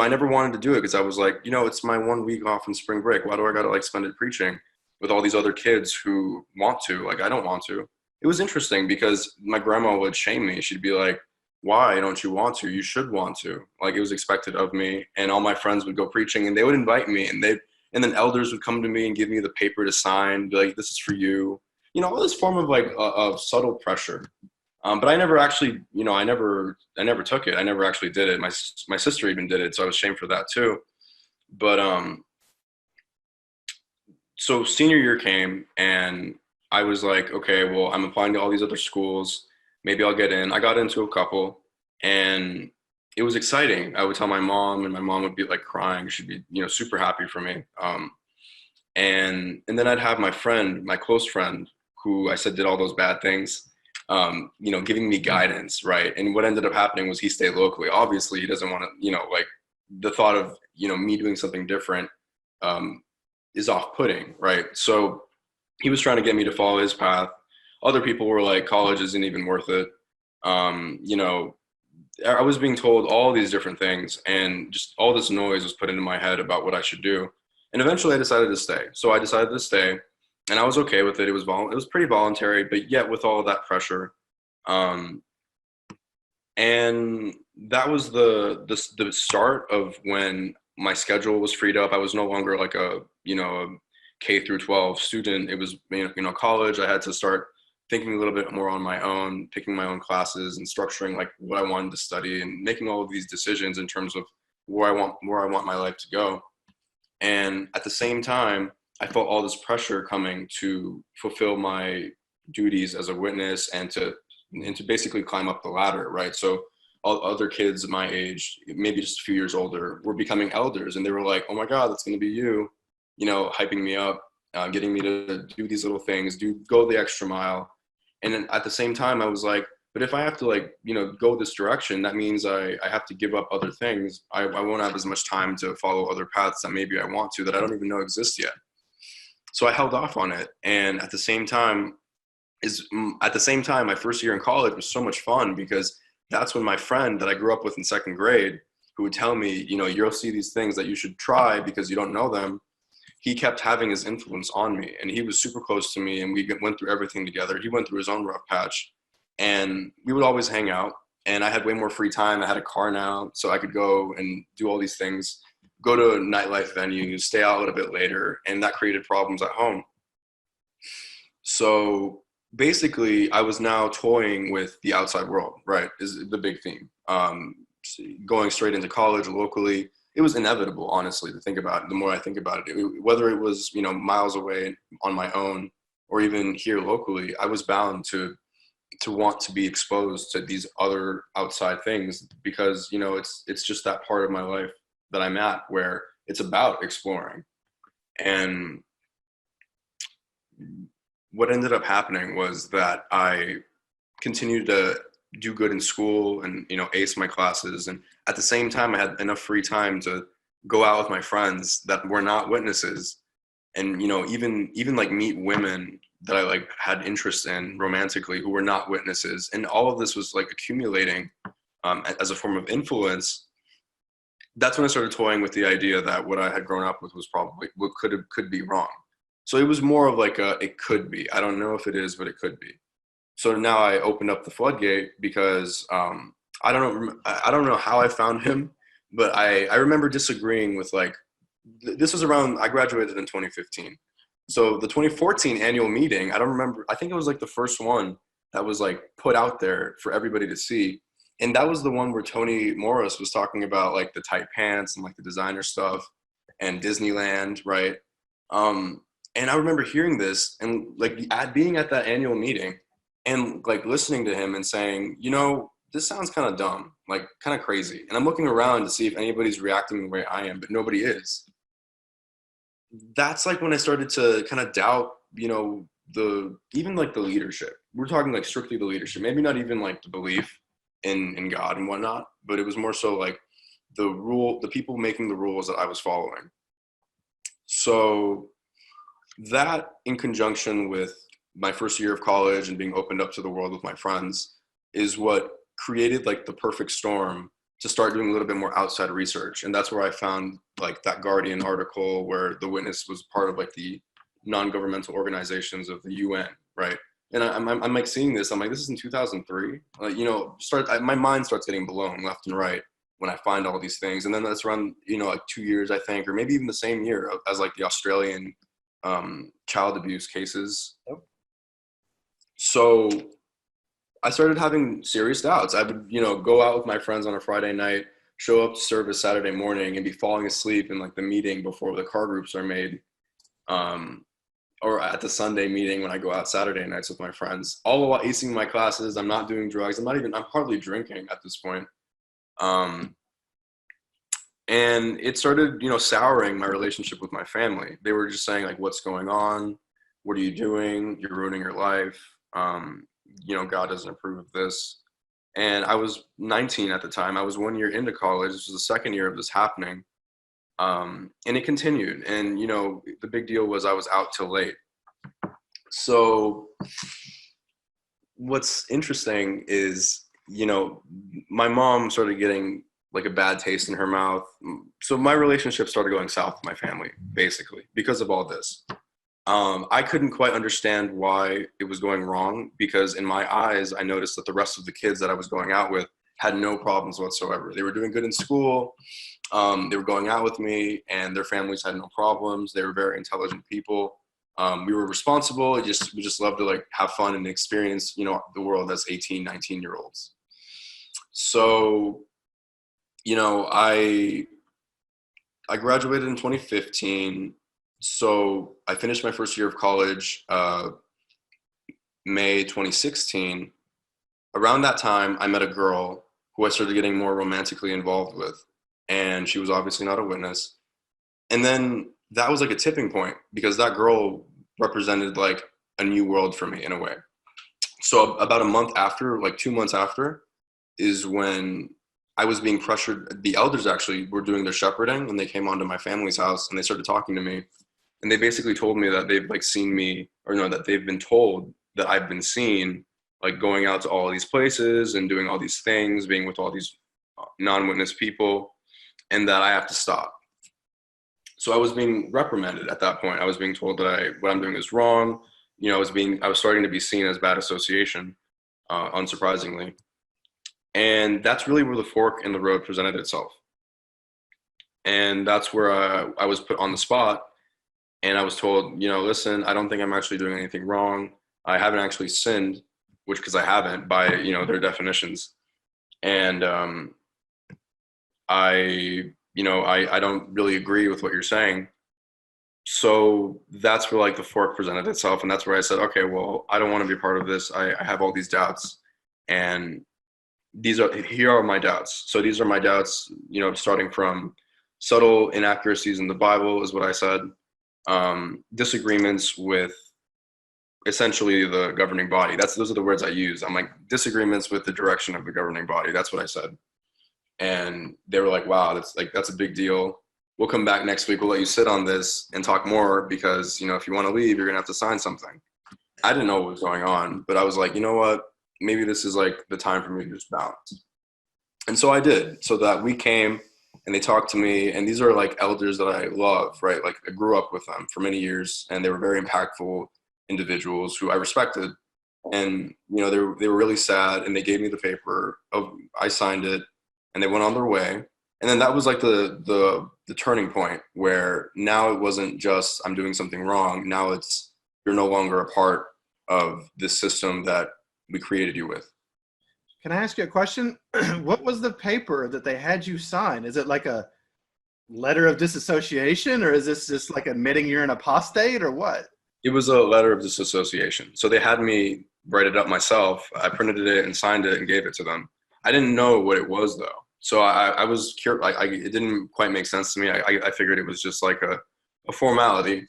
never wanted to do it because I was like, it's my 1 week off in spring break. Why do I got to like spend it preaching with all these other kids who want to? Like, I don't want to. It was interesting because my grandma would shame me. She'd be like, why don't you want to? You should want to. Like, it was expected of me. And all my friends would go preaching and they would invite me, and then elders would come to me and give me the paper to sign, be like, this is for you. All this form of like of subtle pressure. But I never actually, I never took it. I never actually did it. My sister even did it, so I was shamed for that too. But so senior year came, and I was like, okay, well, I'm applying to all these other schools. Maybe I'll get in. I got into a couple, and it was exciting. I would tell my mom, and my mom would be like crying. She'd be, super happy for me. And then I'd have my friend, my close friend, who I said did all those bad things, giving me guidance, right? And what ended up happening was he stayed locally. Obviously, he doesn't want to, like the thought of, me doing something different um, is off-putting, right? So he was trying to get me to follow his path. Other people were like, college isn't even worth it. Um, you know, I was being told all these different things, and just all this noise was put into my head about what I should do. And eventually, I decided to stay. So I decided to stay, and I was okay with it. It was pretty voluntary, but yet with all of that pressure. Um, and that was the start of when my schedule was freed up. I was no longer like a K through 12 student. It was college. I had to start thinking a little bit more on my own, picking my own classes and structuring like what I wanted to study and making all of these decisions in terms of where I want my life to go. And at the same time, I felt all this pressure coming to fulfill my duties as a witness and to basically climb up the ladder, right? So all other kids my age, maybe just a few years older, were becoming elders, and they were like, "Oh my God, that's going to be you," hyping me up, getting me to do these little things, go the extra mile. And then at the same time, I was like, but if I have to go this direction, that means I have to give up other things. I won't have as much time to follow other paths that maybe I want to that I don't even know exist yet. So I held off on it. And at the same time, my first year in college was so much fun because that's when my friend that I grew up with in second grade, who would tell me, you'll see these things that you should try because you don't know them. He kept having his influence on me, and he was super close to me, and we went through everything together. He went through his own rough patch, and we would always hang out, and I had way more free time. I had a car now, so I could go and do all these things, go to nightlife venues, stay out a little bit later, and that created problems at home. So basically, I was now toying with the outside world, right, is the big theme. Going straight into college locally, it was inevitable, honestly, to think about it. The more I think about it, whether it was, miles away on my own or even here locally, I was bound to want to be exposed to these other outside things because, it's just that part of my life that I'm at where it's about exploring. And what ended up happening was that I continued to do good in school and ace my classes, and at the same time I had enough free time to go out with my friends that were not witnesses, and even like meet women that I like had interest in romantically who were not witnesses, and all of this was like accumulating as a form of influence. That's when I started toying with the idea that what I had grown up with was probably what could be wrong. So it was more of like it could be. I don't know if it is, but it could be. So now I opened up the floodgate because I don't know how I found him, but I remember disagreeing with this was around, I graduated in 2015. So the 2014 annual meeting, I don't remember. I think it was like the first one that was like put out there for everybody to see. And that was the one where Toni Morris was talking about like the tight pants and like the designer stuff and Disneyland, right? Um, and I remember hearing this and like being at that annual meeting and like listening to him and saying, this sounds kind of dumb, like kind of crazy. And I'm looking around to see if anybody's reacting the way I am, but nobody is. That's like when I started to kind of doubt, even like the leadership. We're talking like strictly the leadership, maybe not even like the belief in God and whatnot, but it was more so like the people making the rules that I was following. So that in conjunction with my first year of college and being opened up to the world with my friends is what created like the perfect storm to start doing a little bit more outside research. And that's where I found like that Guardian article where the witness was part of like the non-governmental organizations of the UN, right? And I'm like seeing this, I'm like, this is in 2003. My mind starts getting blown left and right when I find all these things. And then that's around, like 2 years, I think, or maybe even the same year as like the Australian child abuse cases. Yep. So I started having serious doubts. I would, go out with my friends on a Friday night, show up to service Saturday morning, and be falling asleep in like the meeting before the car groups are made. or at the Sunday meeting when I go out Saturday nights with my friends, all the while acing my classes. I'm not doing drugs. I'm hardly drinking at this point. Um, and it started, souring my relationship with my family. They were just saying like, what's going on? What are you doing? You're ruining your life. God doesn't approve of this. And I was 19 at the time. I was 1 year into college. This was the second year of this happening. And it continued. And, the big deal was I was out till late. So what's interesting is, my mom started getting like a bad taste in her mouth. So my relationship started going south with my family, basically, because of all this. I couldn't quite understand why it was going wrong, because in my eyes, I noticed that the rest of the kids that I was going out with had no problems whatsoever. They were doing good in school. They were going out with me, and their families had no problems. They were very intelligent people. We were responsible. We just loved to like have fun and experience, the world as 18, 19-year-olds. So, I graduated in 2015. So I finished my first year of college, May 2016. Around that time, I met a girl who I started getting more romantically involved with, and she was obviously not a witness. And then that was like a tipping point, because that girl represented like a new world for me in a way. So about a month after, like 2 months after, is when I was being pressured. The elders actually were doing their shepherding, and they came onto my family's house and they started talking to me. And they basically told me that they've like seen me, or no, that they've been told that I've been seen like going out to all these places and doing all these things, being with all these non-witness people, and that I have to stop. So I was being reprimanded at that point. I was being told that what I'm doing is wrong. I was starting to be seen as bad association, unsurprisingly. And that's really where the fork in the road presented itself. And that's where I was put on the spot. And I was told, listen, I don't think I'm actually doing anything wrong. I haven't actually sinned, because I haven't by, their definitions. And I don't really agree with what you're saying. So that's where like the fork presented itself. And that's where I said, okay, well, I don't want to be part of this. I have all these doubts, and here are my doubts. So these are my doubts, starting from subtle inaccuracies in the Bible is what I said. Disagreements with essentially the governing body. Those are the words I use. I'm like, disagreements with the direction of the governing body. That's what I said. And they were like, wow, that's a big deal. We'll come back next week. We'll let you sit on this and talk more, because, if you want to leave, you're going to have to sign something. I didn't know what was going on, but I was like, you know what? Maybe this is like the time for me to just bounce. And so I did. So that week came, and they talked to me, and these are like elders that I love, right? Like I grew up with them for many years, and they were very impactful individuals who I respected. And, they were really sad, and they gave me the paper. I signed it, and they went on their way. And then that was like the turning point, where now it wasn't just I'm doing something wrong. Now it's you're no longer a part of this system that we created you with. Can I ask you a question? What was the paper that they had you sign? Is it like a letter of disassociation, or is this just like admitting you're an apostate, or what? It was a letter of disassociation. So they had me write it up myself. I printed it and signed it and gave it to them. I didn't know what it was though. So I was curious. It didn't quite make sense to me. I figured it was just like a formality.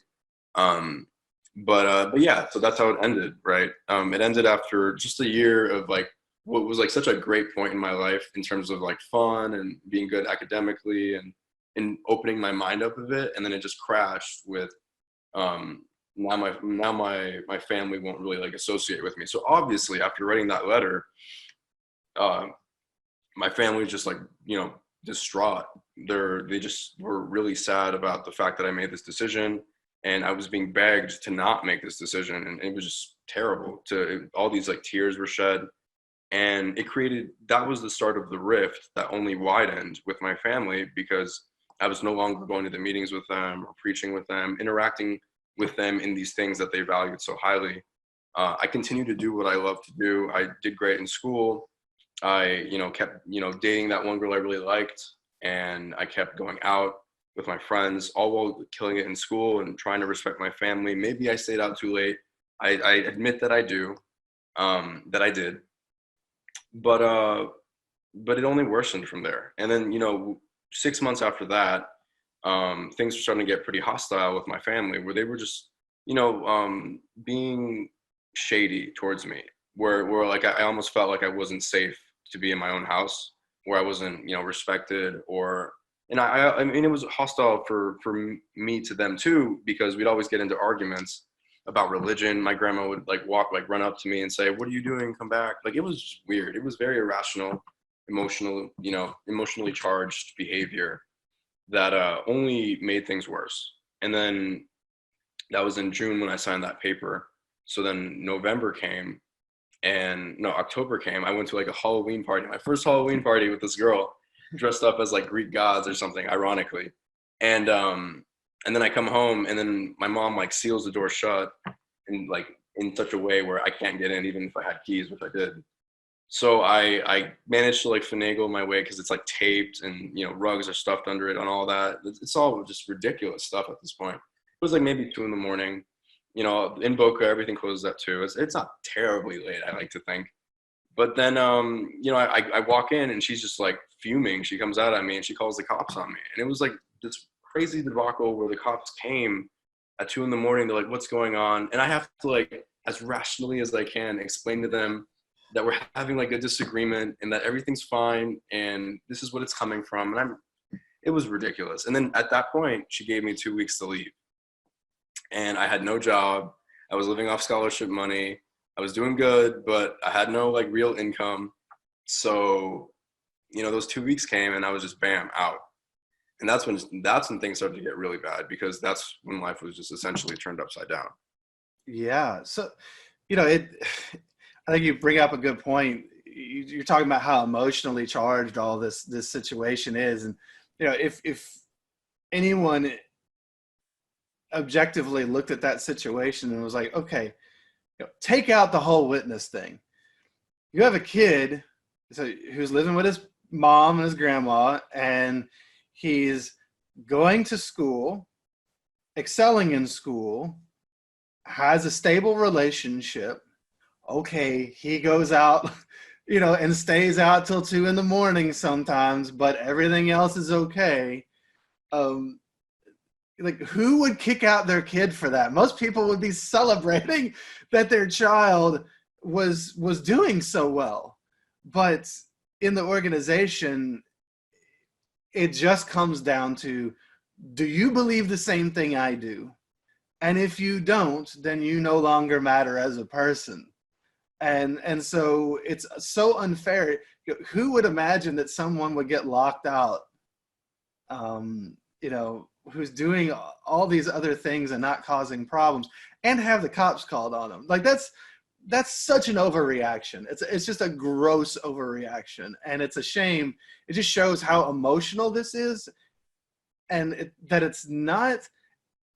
But yeah, so that's how it ended, right? It ended after just a year of like what was like such a great point in my life in terms of like fun and being good academically and opening my mind up a bit, and then it just crashed with now my family won't really like associate with me. So obviously after writing that letter, my family was just like distraught. They just were really sad about the fact that I made this decision, and I was being begged to not make this decision, and it was just terrible. All these like tears were shed, and that was the start of the rift that only widened with my family, because I was no longer going to the meetings with them or preaching with them, interacting with them in these things that they valued so highly. I continued to do what I love to do. I did great in school. I kept dating that one girl I really liked, and I kept going out with my friends, all while killing it in school and trying to respect my family. Maybe I stayed out too late. I admit that I do, that I did, but it only worsened from there. And then, 6 months after that, things were starting to get pretty hostile with my family, where they were just, being shady towards me, where like I almost felt like I wasn't safe to be in my own house, where I wasn't, respected, and I mean, it was hostile for me to them too, because we'd always get into arguments about religion. My grandma would run up to me and say, "What are you doing? Come back!" Like, it was just weird. It was very irrational, emotionally charged behavior that only made things worse. And then that was in June when I signed that paper. So then November came, and no, October came. I went to like a Halloween party, my first Halloween party with this girl, dressed up as like Greek gods or something, ironically. And then I come home, and then my mom like seals the door shut, and like in such a way where I can't get in, even if I had keys, which I did. So I managed to like finagle my way, because it's like taped, and rugs are stuffed under it and all that. It's all just ridiculous stuff at this point. It was like maybe 2 a.m. In Boca, everything closes at 2. It's not terribly late, I like to think. But then, I walk in, and she's just like fuming. She comes out at me, and she calls the cops on me. And it was like this crazy debacle where the cops came at 2 a.m. They're like, "What's going on?" And I have to, like, as rationally as I can, explain to them that we're having like a disagreement, and that everything's fine, and this is what it's coming from. And it was ridiculous. And then at that point, she gave me 2 weeks to leave. And I had no job. I was living off scholarship money. I was doing good, but I had no like real income. So, those 2 weeks came, and I was just bam, out. And that's when things started to get really bad, because that's when life was just essentially turned upside down. Yeah. So, I think you bring up a good point. You're talking about how emotionally charged all this situation is. And, if anyone objectively looked at that situation and was like, okay, take out the whole witness thing. You have a kid who's living with his mom and his grandma, and he's going to school, excelling in school, has a stable relationship. Okay, he goes out, and stays out till 2 a.m. sometimes, but everything else is okay. Like, who would kick out their kid for that? Most people would be celebrating that their child was doing so well. But in the organization, it just comes down to, do you believe the same thing I do? And if you don't, then you no longer matter as a person. And so it's so unfair. Who would imagine that someone would get locked out, who's doing all these other things and not causing problems, and have the cops called on them? Like, that's such an overreaction. It's just a gross overreaction, and it's a shame. It just shows how emotional this is, and that it's not.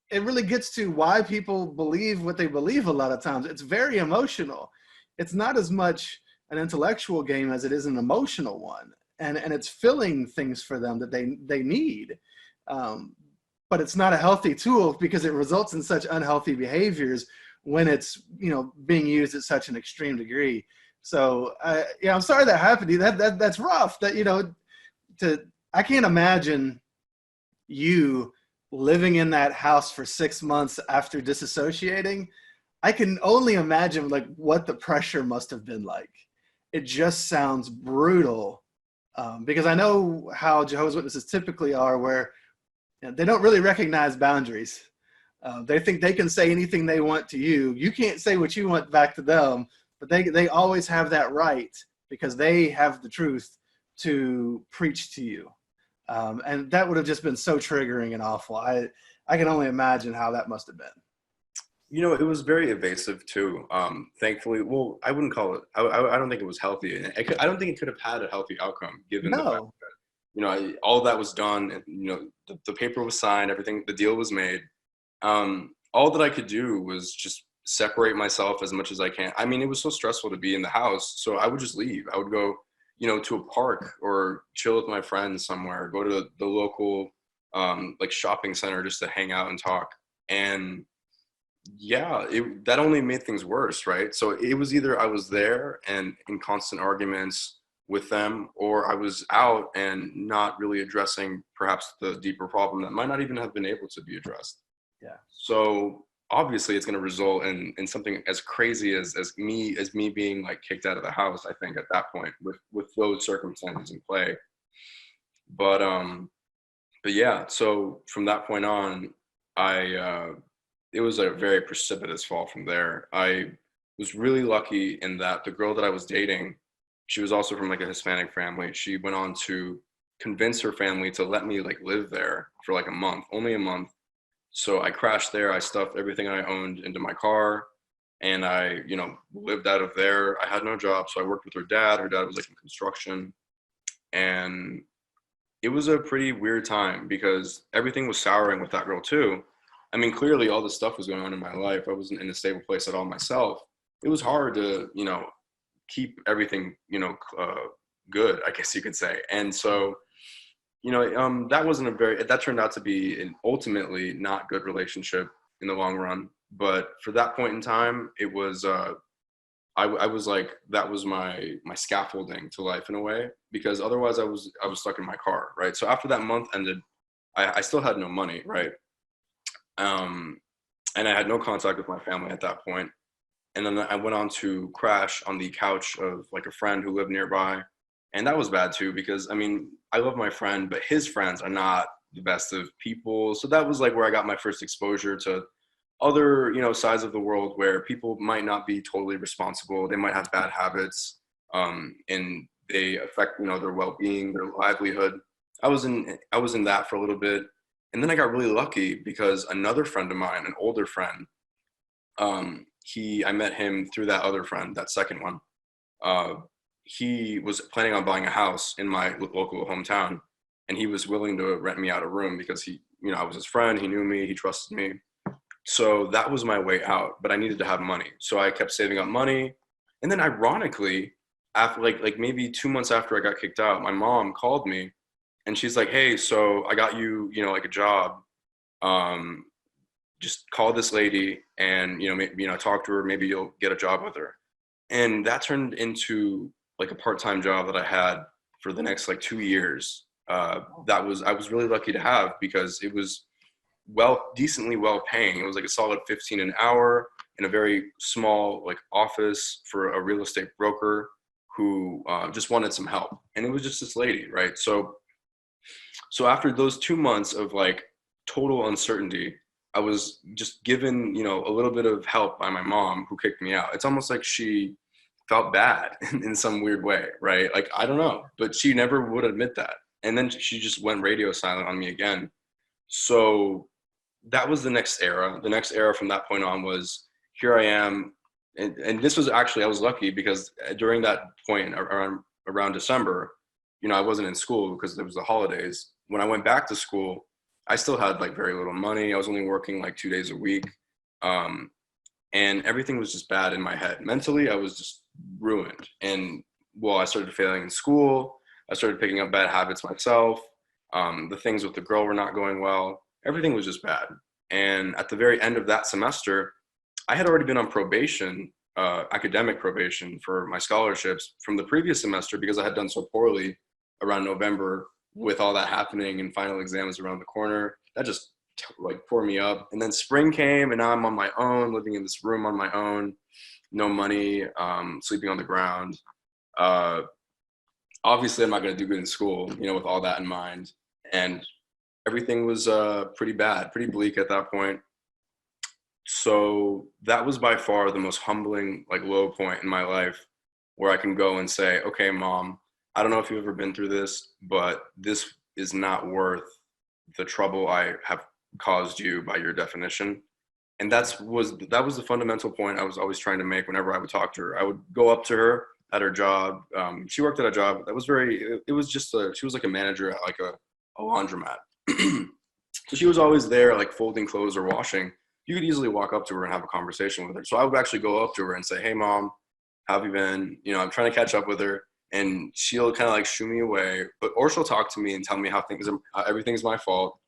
It really gets to why people believe what they believe a lot of times. It's very emotional. It's not as much an intellectual game as it is an emotional one, and it's filling things for them that they need. But it's not a healthy tool, because it results in such unhealthy behaviors when it's being used at such an extreme degree. So I'm sorry that happened to you. That's rough. I can't imagine you living in that house for 6 months after disassociating. I can only imagine like what the pressure must have been like. It just sounds brutal, because I know how Jehovah's Witnesses typically are, where they don't really recognize boundaries. They think they can say anything they want to you. You can't say what you want back to them, but they always have that right, because they have the truth to preach to you. And that would have just been so triggering and awful. I can only imagine how that must have been. It was very evasive too. Thankfully, well, I wouldn't call it. I don't think it was healthy. I don't think it could have had a healthy outcome, given the fact that all of that was done. And, the paper was signed, everything, the deal was made. All that I could do was just separate myself as much as I can. I mean, it was so stressful to be in the house, so I would just leave. I would go, to a park, or chill with my friends somewhere. Go to the local like shopping center just to hang out and talk. And yeah, that only made things worse, right? So it was either I was there and in constant arguments with them, or I was out and not really addressing perhaps the deeper problem that might not even have been able to be addressed. Yeah. So obviously it's going to result in something as crazy as me being like kicked out of the house, I think, at that point with those circumstances in play. But yeah, so from that point on, I it was a very precipitous fall from there. I was really lucky in that the girl that I was dating, she was also from like a Hispanic family. She went on to convince her family to let me like live there for like a month, only a month. So I crashed there. I stuffed everything I owned into my car, and I, lived out of there. I had no job, so I worked with her dad. Her dad was like in construction, and it was a pretty weird time because everything was souring with that girl too. I mean, clearly all this stuff was going on in my life. I wasn't in a stable place at all myself. It was hard to, keep everything, good, I guess you could say. And so, that turned out to be an ultimately not good relationship in the long run. But for that point in time, it was, I was like, that was my scaffolding to life in a way, because otherwise I was stuck in my car, right? So after that month ended, I still had no money, right? And I had no contact with my family at that point. And then I went on to crash on the couch of like a friend who lived nearby. And that was bad too, because I mean, I love my friend, but his friends are not the best of people. So that was like where I got my first exposure to other, sides of the world where people might not be totally responsible. They might have bad habits, and they affect, their well-being, their livelihood. I was in that for a little bit. And then I got really lucky because another friend of mine, an older friend, I met him through that other friend, that second one. Uh, he was planning on buying a house in my local hometown, and he was willing to rent me out a room because I was his friend. He knew me, he trusted me. So that was my way out, but I needed to have money. So I kept saving up money. And then ironically, after like maybe 2 months after I got kicked out, my mom called me and she's like, "Hey, so I got you, like a job. Um, just call this lady and, maybe, talk to her. Maybe you'll get a job with her." And that turned into like a part-time job that I had for the next like 2 years. I was really lucky to have, because it was decently well paying. It was like a solid 15 an hour in a very small like office for a real estate broker who just wanted some help. And it was just this lady, right? So after those 2 months of like total uncertainty, I was just given, a little bit of help by my mom who kicked me out. It's almost like she felt bad in some weird way, right? Like, I don't know, but she never would admit that. And then she just went radio silent on me again. So that was the next era. The next era from that point on was, here I am. And this was actually, I was lucky because during that point around December, I wasn't in school because there was the holidays. When I went back to school, I still had like very little money. I was only working like 2 days a week. And everything was just bad in my head. Mentally, I was just ruined. And well, I started failing in school. I started picking up bad habits myself. The things with the girl were not going well. Everything was just bad. And at the very end of that semester, I had already been on probation, academic probation for my scholarships from the previous semester, because I had done so poorly around November with all that happening and final exams around the corner. That just like tore me up. And then spring came and now I'm on my own, living in this room on my own, no money, sleeping on the ground. Obviously I'm not going to do good in school, with all that in mind. And everything was pretty bad, pretty bleak at that point. So that was by far the most humbling, like low point in my life, where I can go and say, "Okay, Mom, I don't know if you've ever been through this, but this is not worth the trouble I have caused you by your definition." And that was the fundamental point I was always trying to make whenever I would talk to her. I would go up to her at her job. She worked at a job that was she was like a manager at like a laundromat. So she was always there, like folding clothes or washing. You could easily walk up to her and have a conversation with her. So I would actually go up to her and say, "Hey, Mom, how have you been?" I'm trying to catch up with her. And she'll kind of like shoo me away, or she'll talk to me and tell me how everything's my fault.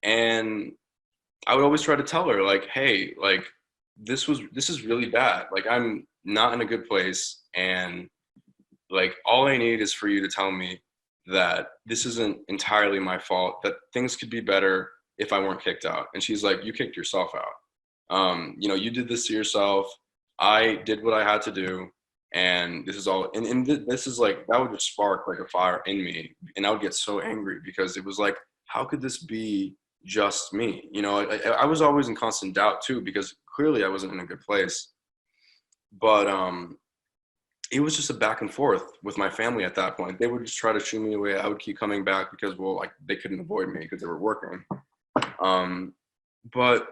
And I would always try to tell her, like, hey, like, this is really bad. Like, I'm not in a good place, and like, all I need is for you to tell me that this isn't entirely my fault, that things could be better if I weren't kicked out. And she's like, you kicked yourself out. You know, you did this to yourself. I did what I had to do. And this is all, this is like, that would just spark like a fire in me. And I would get so angry because it was like, how could this be just me? You know, I was always in constant doubt too, because clearly I wasn't in a good place. But it was just a back and forth with my family at that point. They would just try to shoo me away. I would keep coming back because, well, like, they couldn't avoid me because they were working. But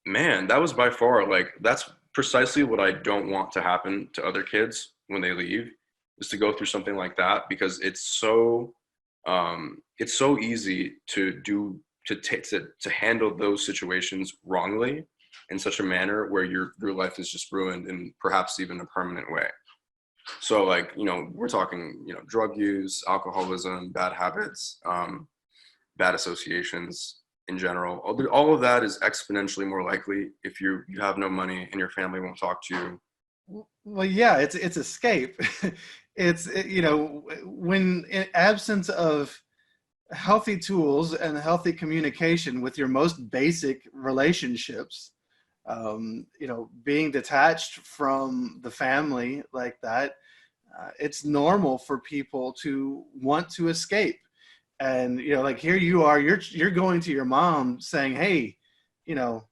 man, that was by far, like, that's precisely what I don't want to happen to other kids when they leave, is to go through something like that, because it's so easy to handle those situations wrongly in such a manner where your life is just ruined in perhaps even a permanent way. So, like, you know, we're talking, you know, drug use, alcoholism, bad habits, bad associations in general. All of that is exponentially more likely if you have no money and your family won't talk to you. Well, yeah, it's escape. You know, when in absence of healthy tools and healthy communication with your most basic relationships, you know, being detached from the family like that, it's normal for people to want to escape. And, you know, like, here you are, you're going to your mom saying, hey, you know,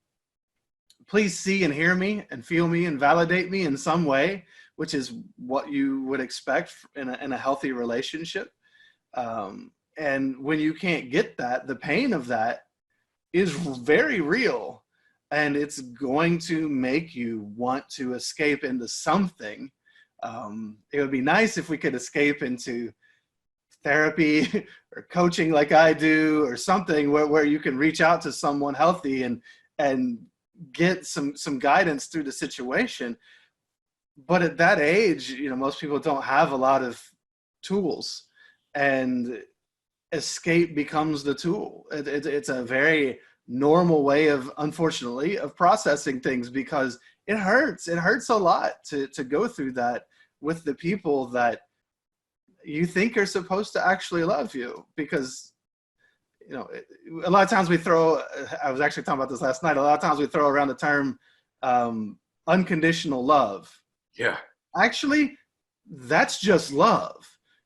please see and hear me and feel me and validate me in some way, which is what you would expect in a healthy relationship. And when you can't get that, the pain of that is very real, and it's going to make you want to escape into something. It would be nice if we could escape into therapy or coaching like I do, or something where you can reach out to someone healthy and get some guidance through the situation. But at that age, you know, most people don't have a lot of tools, and escape becomes the tool. It's a very normal way of, unfortunately, of processing things, because it hurts. It hurts a lot to go through that with the people that you think are supposed to actually love you. Because, you know, a lot of times we throw, I was actually talking about this last night, a lot of times we throw around the term unconditional love. Yeah. Actually, that's just love.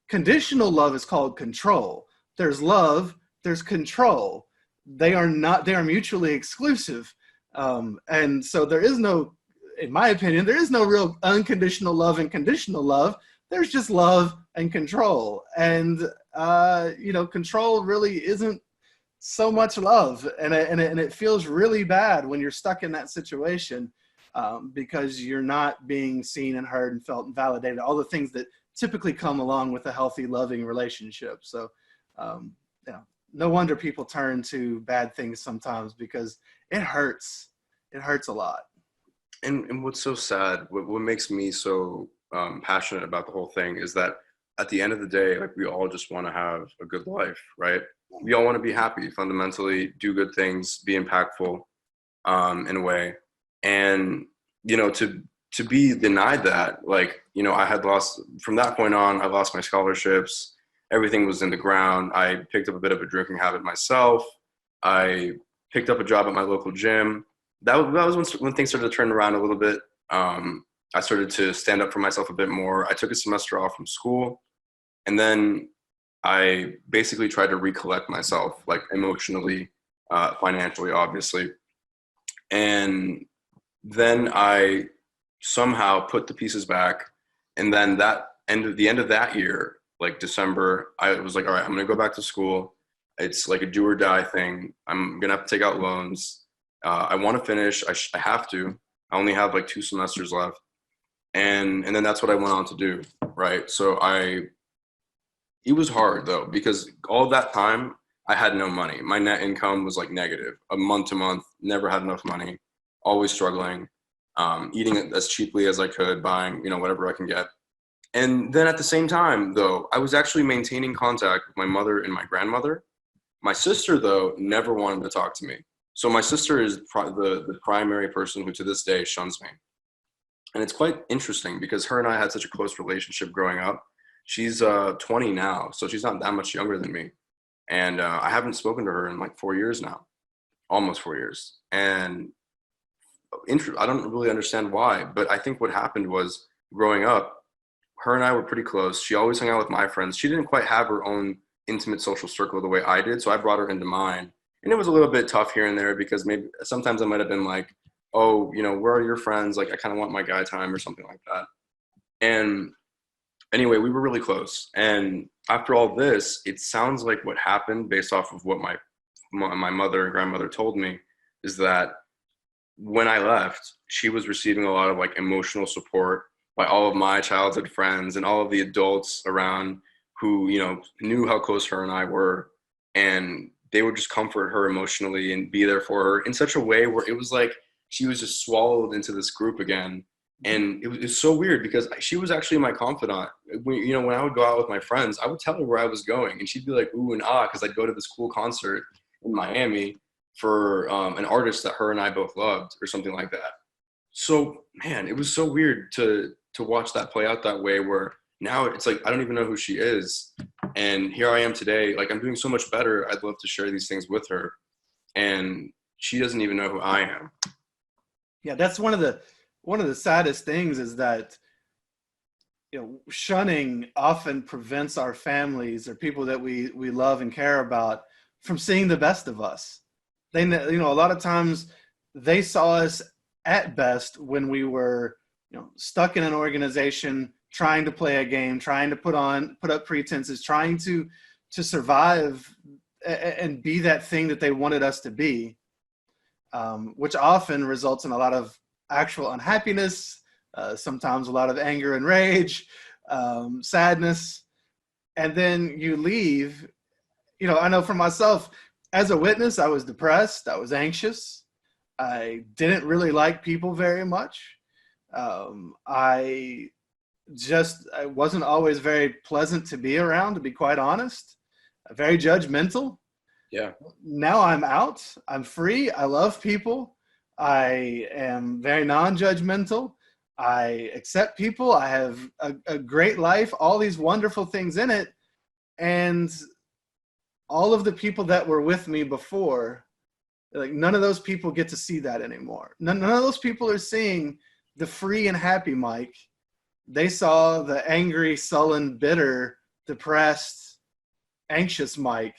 Conditional love is called control. There's love, there's control. They are mutually exclusive. And so there is no, in my opinion, there is no real unconditional love and conditional love. There's just love and control. And, you know, control really isn't so much love. And it feels really bad when you're stuck in that situation, because you're not being seen and heard and felt and validated, all the things that typically come along with a healthy, loving relationship. So, you know, no wonder people turn to bad things sometimes, because it hurts. It hurts a lot. And what's so sad, what makes me so passionate about the whole thing, is that at the end of the day, like, we all just want to have a good life, right? We all want to be happy, fundamentally, do good things, be impactful in a way. And, you know, to be denied that, like, you know, I had lost, from that point on, I lost my scholarships. Everything was in the ground. I picked up a bit of a drinking habit myself. I picked up a job at my local gym. That was when things started to turn around a little bit. I started to stand up for myself a bit more. I took a semester off from school, and then I basically tried to recollect myself, like, emotionally, financially, obviously. And then I somehow put the pieces back. And then the end of that year, like December, I was like, all right, I'm going to go back to school. It's like a do or die thing. I'm going to have to take out loans. I want to finish. I have to. I only have like 2 semesters left. And then that's what I went on to do. Right. So it was hard though, because all that time I had no money. My net income was like negative, a month to month, never had enough money, always struggling, eating it as cheaply as I could, buying, you know, whatever I can get. And then at the same time though, I was actually maintaining contact with my mother and my grandmother. My sister, though, never wanted to talk to me. So my sister is the primary person who to this day shuns me. And it's quite interesting because her and I had such a close relationship growing up. She's 20 now, so she's not that much younger than me. And I haven't spoken to her in like 4 years now, almost 4 years. And I don't really understand why, but I think what happened was growing up, her and I were pretty close. She always hung out with my friends. She didn't quite have her own intimate social circle the way I did, so I brought her into mine. And it was a little bit tough here and there because maybe sometimes I might have been like, oh, where are your friends? Like, I kind of want my guy time or something like that. And anyway, we were really close. And after all this, it sounds like what happened based off of what my mother and grandmother told me is that when I left, she was receiving a lot of like emotional support by all of my childhood friends and all of the adults around who, knew how close her and I were. And they would just comfort her emotionally and be there for her in such a way where it was like she was just swallowed into this group again. And it was so weird because she was actually my confidant. When I would go out with my friends, I would tell her where I was going, and she'd be like, ooh and ah, because I'd go to this cool concert in Miami for an artist that her and I both loved or something like that. So, man, it was so weird to watch that play out that way where now it's like, I don't even know who she is. And here I am today, like I'm doing so much better. I'd love to share these things with her. And she doesn't even know who I am. Yeah, that's one of the saddest things is that shunning often prevents our families or people that we love and care about from seeing the best of us. They a lot of times they saw us at best when we were stuck in an organization, trying to play a game, trying to put up pretenses, trying to survive and be that thing that they wanted us to be, which often results in a lot of actual unhappiness, sometimes a lot of anger and rage, sadness. And then you leave. I know for myself, as a witness, I was depressed, I was anxious, I didn't really like people very much. I wasn't always very pleasant to be around, to be quite honest, very judgmental. Yeah. Now I'm out, I'm free, I love people, I am very non-judgmental, I accept people, I have a great life, all these wonderful things in it. And all of the people that were with me before, like none of those people get to see that anymore. None of those people are seeing the free and happy Mike. They saw the angry, sullen, bitter, depressed, anxious Mike.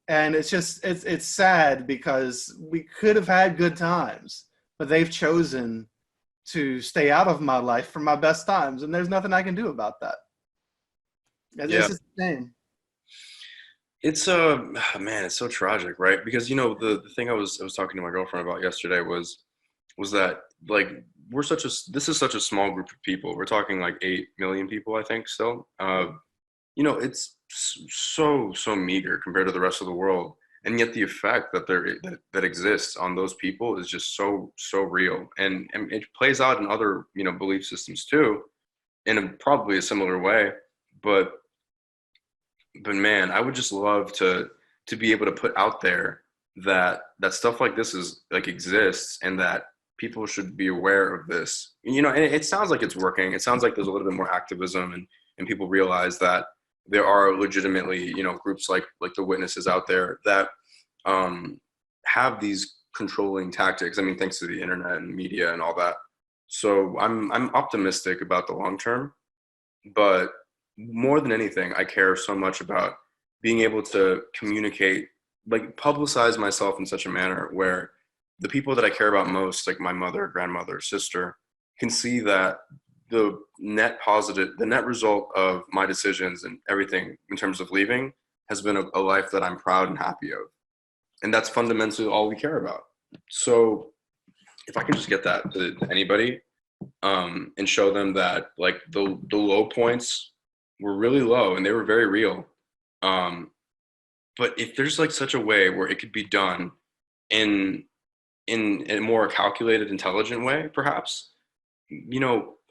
And it's sad because we could have had good times, but they've chosen to stay out of my life for my best times. And there's nothing I can do about that. It's just a shame. It's man, it's so tragic, right? Because the thing I was talking to my girlfriend about yesterday was that like this is such a small group of people. We're talking like 8 million people, I think still. It's so meager compared to the rest of the world, and yet the effect that exists on those people is just so real, and it plays out in other belief systems too, in probably a similar way, but man, I would just love to be able to put out there that stuff like this is like exists and that people should be aware of this. And it sounds like it's working. It sounds like there's a little bit more activism and people realize that there are legitimately, groups like the witnesses out there that have these controlling tactics. I mean, thanks to the internet and media and all that. So I'm optimistic about the long term, but more than anything, I care so much about being able to communicate, like publicize myself in such a manner where the people that I care about most, like my mother, grandmother, sister, can see that the net result of my decisions and everything in terms of leaving has been a life that I'm proud and happy of. And that's fundamentally all we care about. So if I can just get that to anybody, and show them that like the low points were really low and they were very real. But if there's like such a way where it could be done in a more calculated, intelligent way, perhaps,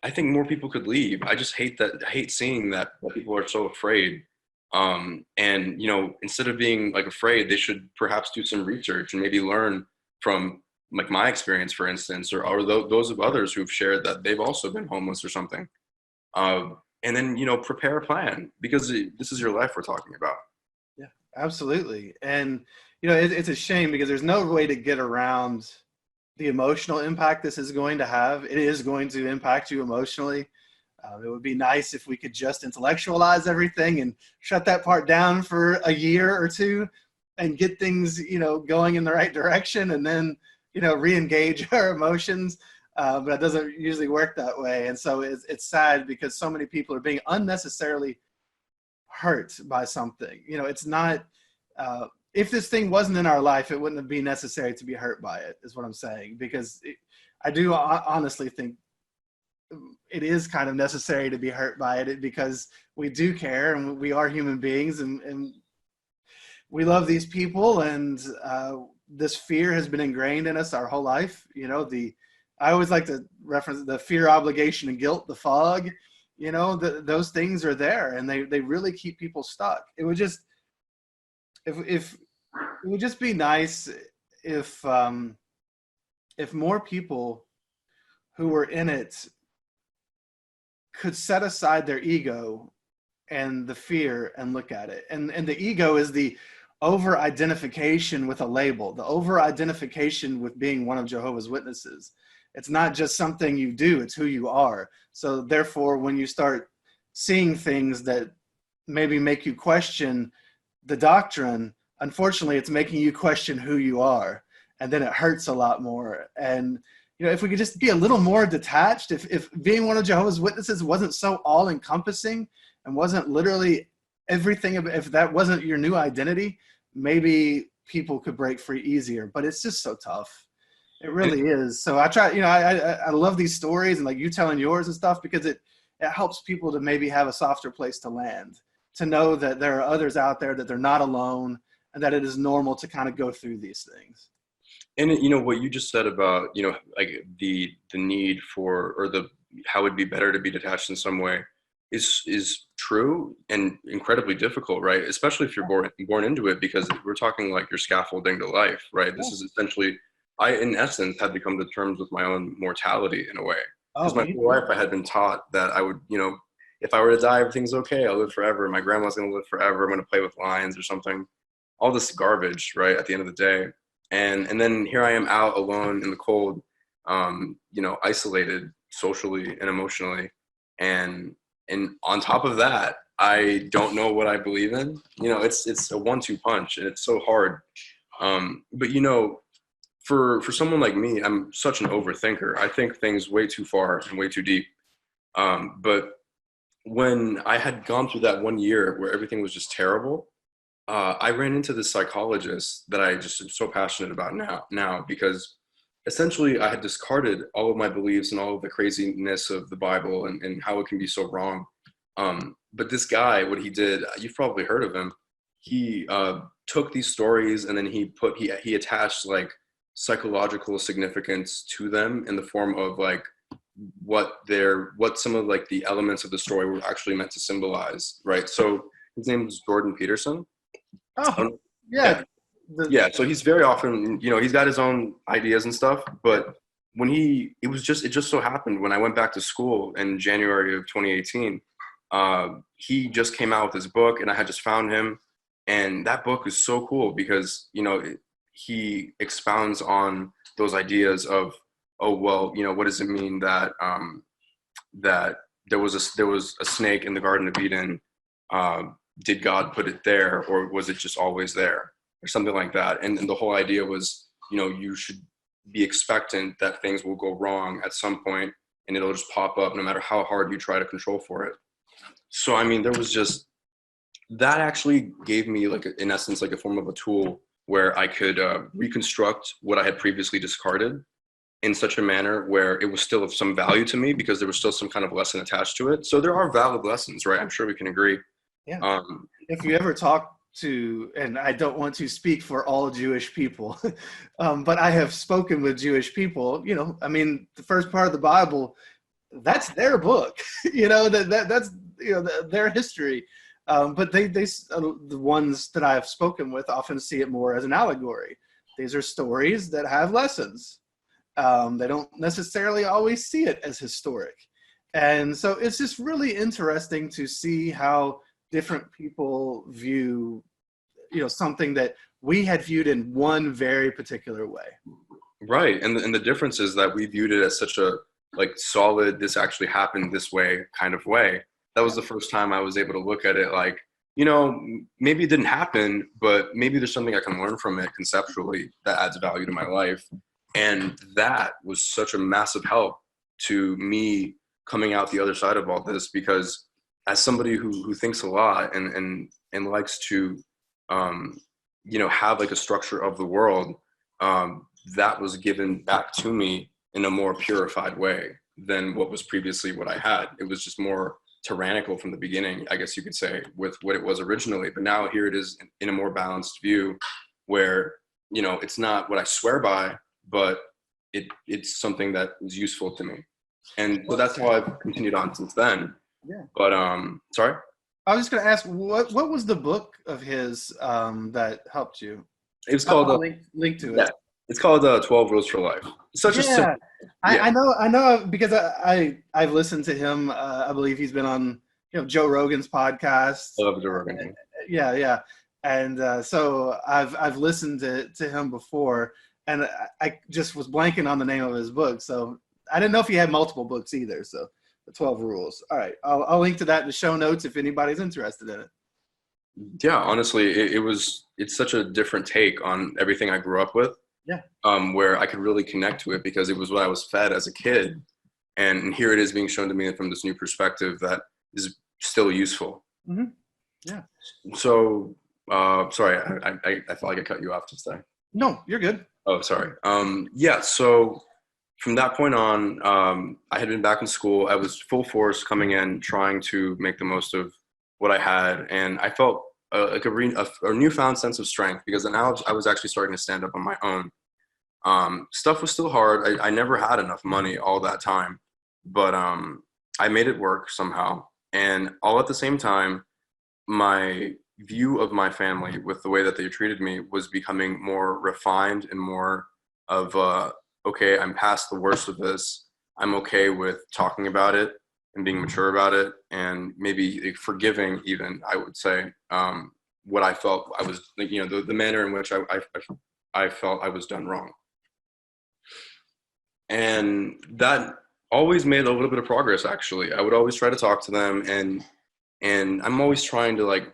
I think more people could leave. I just hate seeing that people are so afraid And, instead of being like afraid, they should perhaps do some research and maybe learn from like my experience, for instance, or those of others who've shared that they've also been homeless or something. And then, prepare a plan, because this is your life we're talking about. Yeah, absolutely. And, it's a shame because there's no way to get around the emotional impact this is going to have. It is going to impact you emotionally. It would be nice if we could just intellectualize everything and shut that part down for a year or two and get things, going in the right direction, and then, re-engage our emotions. But it doesn't usually work that way. And so it's sad because so many people are being unnecessarily hurt by something. It's not, if this thing wasn't in our life, it wouldn't be necessary to be hurt by it, is what I'm saying. Because I do honestly think it is kind of necessary to be hurt by it, because we do care and we are human beings, and we love these people, and this fear has been ingrained in us our whole life. I always like to reference the fear, obligation, and guilt, the fog. Those things are there, and they really keep people stuck. It would just, if it would just be nice if more people who were in it could set aside their ego and the fear and look at it. And the ego is the over-identification with a label, the over-identification with being one of Jehovah's Witnesses. It's not just something you do, it's who you are. So therefore, when you start seeing things that maybe make you question the doctrine, unfortunately, it's making you question who you are. And then it hurts a lot more. And if we could just be a little more detached, if being one of Jehovah's Witnesses wasn't so all-encompassing and wasn't literally everything, if that wasn't your new identity, maybe people could break free easier. But it's just so tough. It really is. So I try, I love these stories, and like you telling yours and stuff, because it helps people to maybe have a softer place to land, to know that there are others out there, that they're not alone, and that it is normal to kind of go through these things. And what you just said about like the need for, or the how it'd be better to be detached in some way is true and incredibly difficult, right? Especially if you're born into it, because we're talking like you're scaffolding to life, right? This is essentially, I in essence had to come to terms with my own mortality in a way, because my whole life I had been taught that I would, if I were to die, everything's okay, I'll live forever, my grandma's gonna live forever, I'm gonna play with lions or something, all this garbage, right? At the end of the day. And then here I am out alone in the cold, isolated socially and emotionally. And on top of that, I don't know what I believe in. It's a 1-2 punch, and it's so hard. But for someone like me, I'm such an overthinker. I think things way too far and way too deep. But when I had gone through that 1 year where everything was just terrible, I ran into this psychologist that I just am so passionate about now, because essentially I had discarded all of my beliefs and all of the craziness of the Bible and how it can be so wrong. But this guy, what he did, you've probably heard of him. He took these stories, and then he attached like psychological significance to them in the form of like what some of like the elements of the story were actually meant to symbolize, right? So his name is Jordan Peterson. Oh, yeah. Yeah. So he's very often, he's got his own ideas and stuff, but it just so happened when I went back to school in January of 2018, he just came out with his book, and I had just found him. And that book is so cool because, he expounds on those ideas of, oh, well, what does it mean that, that there was a snake in the Garden of Eden? Did God put it there, or was it just always there, or something like that? And the whole idea was, you should be expectant that things will go wrong at some point, and it'll just pop up no matter how hard you try to control for it. So, I mean, there was just, that actually gave me like, in essence, like a form of a tool where I could reconstruct what I had previously discarded in such a manner where it was still of some value to me, because there was still some kind of lesson attached to it. So there are valid lessons, right? I'm sure we can agree. Yeah. If you ever talk to, and I don't want to speak for all Jewish people, but I have spoken with Jewish people, I mean, the first part of the Bible, that's their book, that's, their history. But the ones that I've spoken with often see it more as an allegory. These are stories that have lessons. They don't necessarily always see it as historic. And so it's just really interesting to see how different people view, something that we had viewed in one very particular way. Right. And the difference is that we viewed it as such a like solid, this actually happened this way kind of way. That was the first time I was able to look at it like, maybe it didn't happen, but maybe there's something I can learn from it conceptually that adds value to my life. And that was such a massive help to me coming out the other side of all this, because as somebody who thinks a lot and likes to, have like a structure of the world, that was given back to me in a more purified way than what was previously what I had. It was just more tyrannical from the beginning, I guess you could say, with what it was originally. But now here it is in a more balanced view where, it's not what I swear by, but it's something that is useful to me. And so that's how I've continued on since then. Yeah. But sorry? I was just going to ask, what was the book of his that helped you? It was called link to it. Yeah, it's called 12 Rules for Life. It's such a simple. I know because I've listened to him. I believe he's been on Joe Rogan's podcast. I love Joe Rogan. Yeah, and so I've listened to him before, and I just was blanking on the name of his book. So I didn't know if he had multiple books either. So the 12 Rules. All right, I'll link to that in the show notes if anybody's interested in it. Yeah, honestly, it's such a different take on everything I grew up with. Yeah. Where I could really connect to it because it was what I was fed as a kid. And here it is being shown to me from this new perspective that is still useful. Mm-hmm. Yeah. So, sorry, I felt like I cut you off just there. No, you're good. Oh, sorry. Yeah, so from that point on, I had been back in school. I was full force coming in, trying to make the most of what I had. And I felt like a newfound sense of strength because now I was actually starting to stand up on my own. Stuff was still hard. I never had enough money all that time, but I made it work somehow. And all at the same time, my view of my family with the way that they treated me was becoming more refined and more of, okay, I'm past the worst of this. I'm okay with talking about it and being mature about it, and maybe forgiving even, I would say, what I felt I was, the manner in which I felt I was done wrong. And that always made a little bit of progress, actually. I would always try to talk to them, and I'm always trying to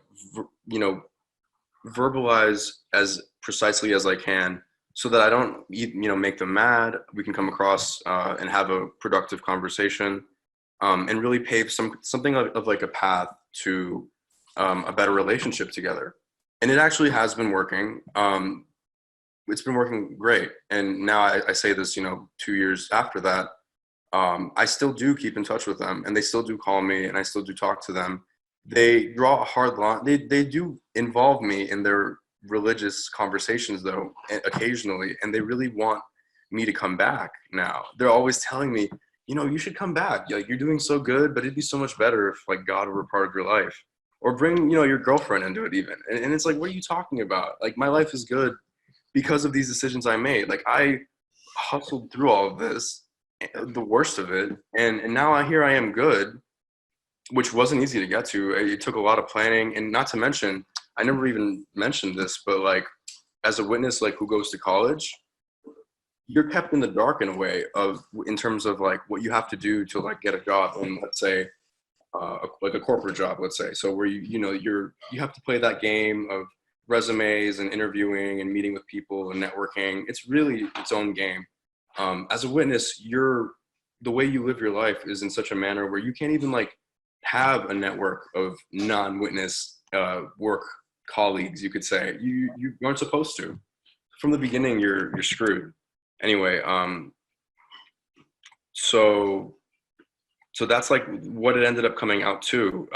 verbalize as precisely as I can so that I don't, make them mad. We can come across and have a productive conversation. And really pave something of like a path to a better relationship together. And it actually has been working. It's been working great. And now I say this, 2 years after that, I still do keep in touch with them, and they still do call me, and I still do talk to them. They draw a hard line. They do involve me in their religious conversations, though, occasionally, and they really want me to come back now. They're always telling me, you should come back. Like, you're doing so good, but it'd be so much better if like God were part of your life, or bring, your girlfriend into it even. And it's like, what are you talking about? Like, my life is good because of these decisions I made. Like, I hustled through all of this, the worst of it. And now I am good, which wasn't easy to get to. It took a lot of planning, and not to mention, I never even mentioned this, but like as a witness, like who goes to college, you're kept in the dark in a way in terms of like what you have to do to like get a job in, let's say, like a corporate job, let's say. So where you have to play that game of resumes and interviewing and meeting with people and networking. It's really its own game. As a witness, the way you live your life is in such a manner where you can't even like have a network of non-witness work colleagues, you could say. You aren't supposed to. From the beginning, you're screwed. Anyway, so that's like what it ended up coming out to.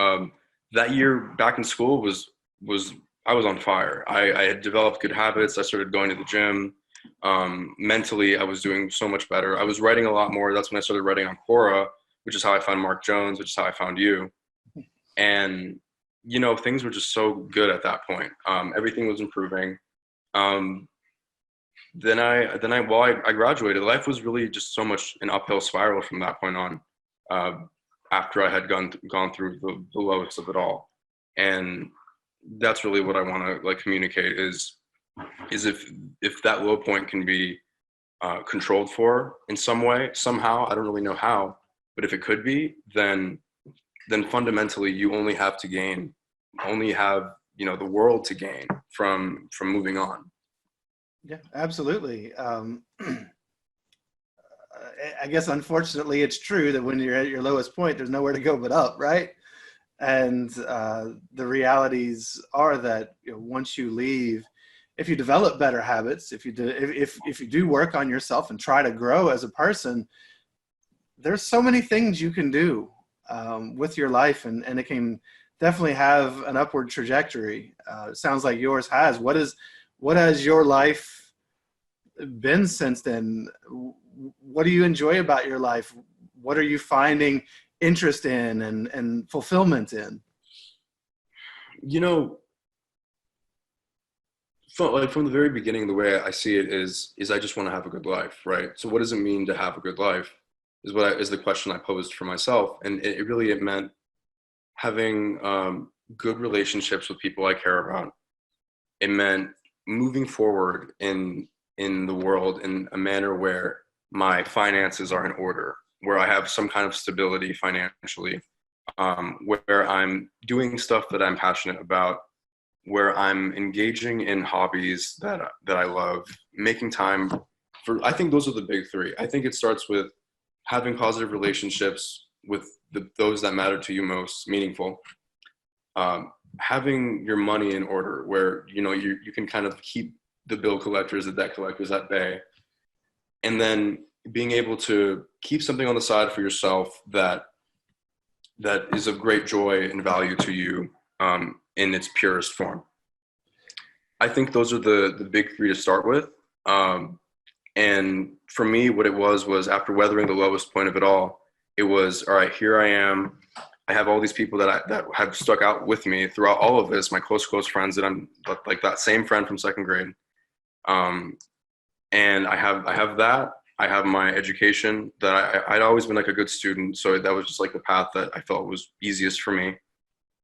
That year back in school was I was on fire. I had developed good habits. I started going to the gym. Mentally, I was doing so much better. I was writing a lot more. That's when I started writing on Quora, which is how I found Mark Jones, which is how I found you. And things were just so good at that point. Everything was improving. Um, I graduated, life was really just so much an uphill spiral from that point on. Uh, After I had gone through the lowest of it all, and that's really what I want to like communicate is if that low point can be controlled for in some way, somehow, I don't really know how, but if it could be, then fundamentally you only have to gain, only have the world to gain from moving on. Yeah, absolutely. I guess unfortunately it's true that when you're at your lowest point, there's nowhere to go but up, right? And the realities are that once you leave, if you develop better habits, if you do work on yourself and try to grow as a person, there's so many things you can do with your life, and it can definitely have an upward trajectory. It sounds like yours has. What has your life been since then? What do you enjoy about your life? What are you finding interest in and fulfillment in? From the very beginning, the way I see it is I just want to have a good life, right? So what does it mean to have a good life is the question I posed for myself. And it meant having good relationships with people I care about. It meant moving forward in the world in a manner where my finances are in order, where I have some kind of stability financially, where I'm doing stuff that I'm passionate about, where I'm engaging in hobbies that I love, making time for. I think those are the big three. I think it starts with having positive relationships with those that matter to you most, meaningful. Having your money in order, where you can kind of keep the bill collectors, the debt collectors at bay, and then being able to keep something on the side for yourself that is of great joy and value to you in its purest form. I think those are the big three to start with. And for me, what it was after weathering the lowest point of it all, it was, all right, here I am. I have all these people that have stuck out with me throughout all of this, my close friends that I'm like that same friend from second grade. And I have that. I have my education that I'd always been like a good student. So that was just like the path that I felt was easiest for me.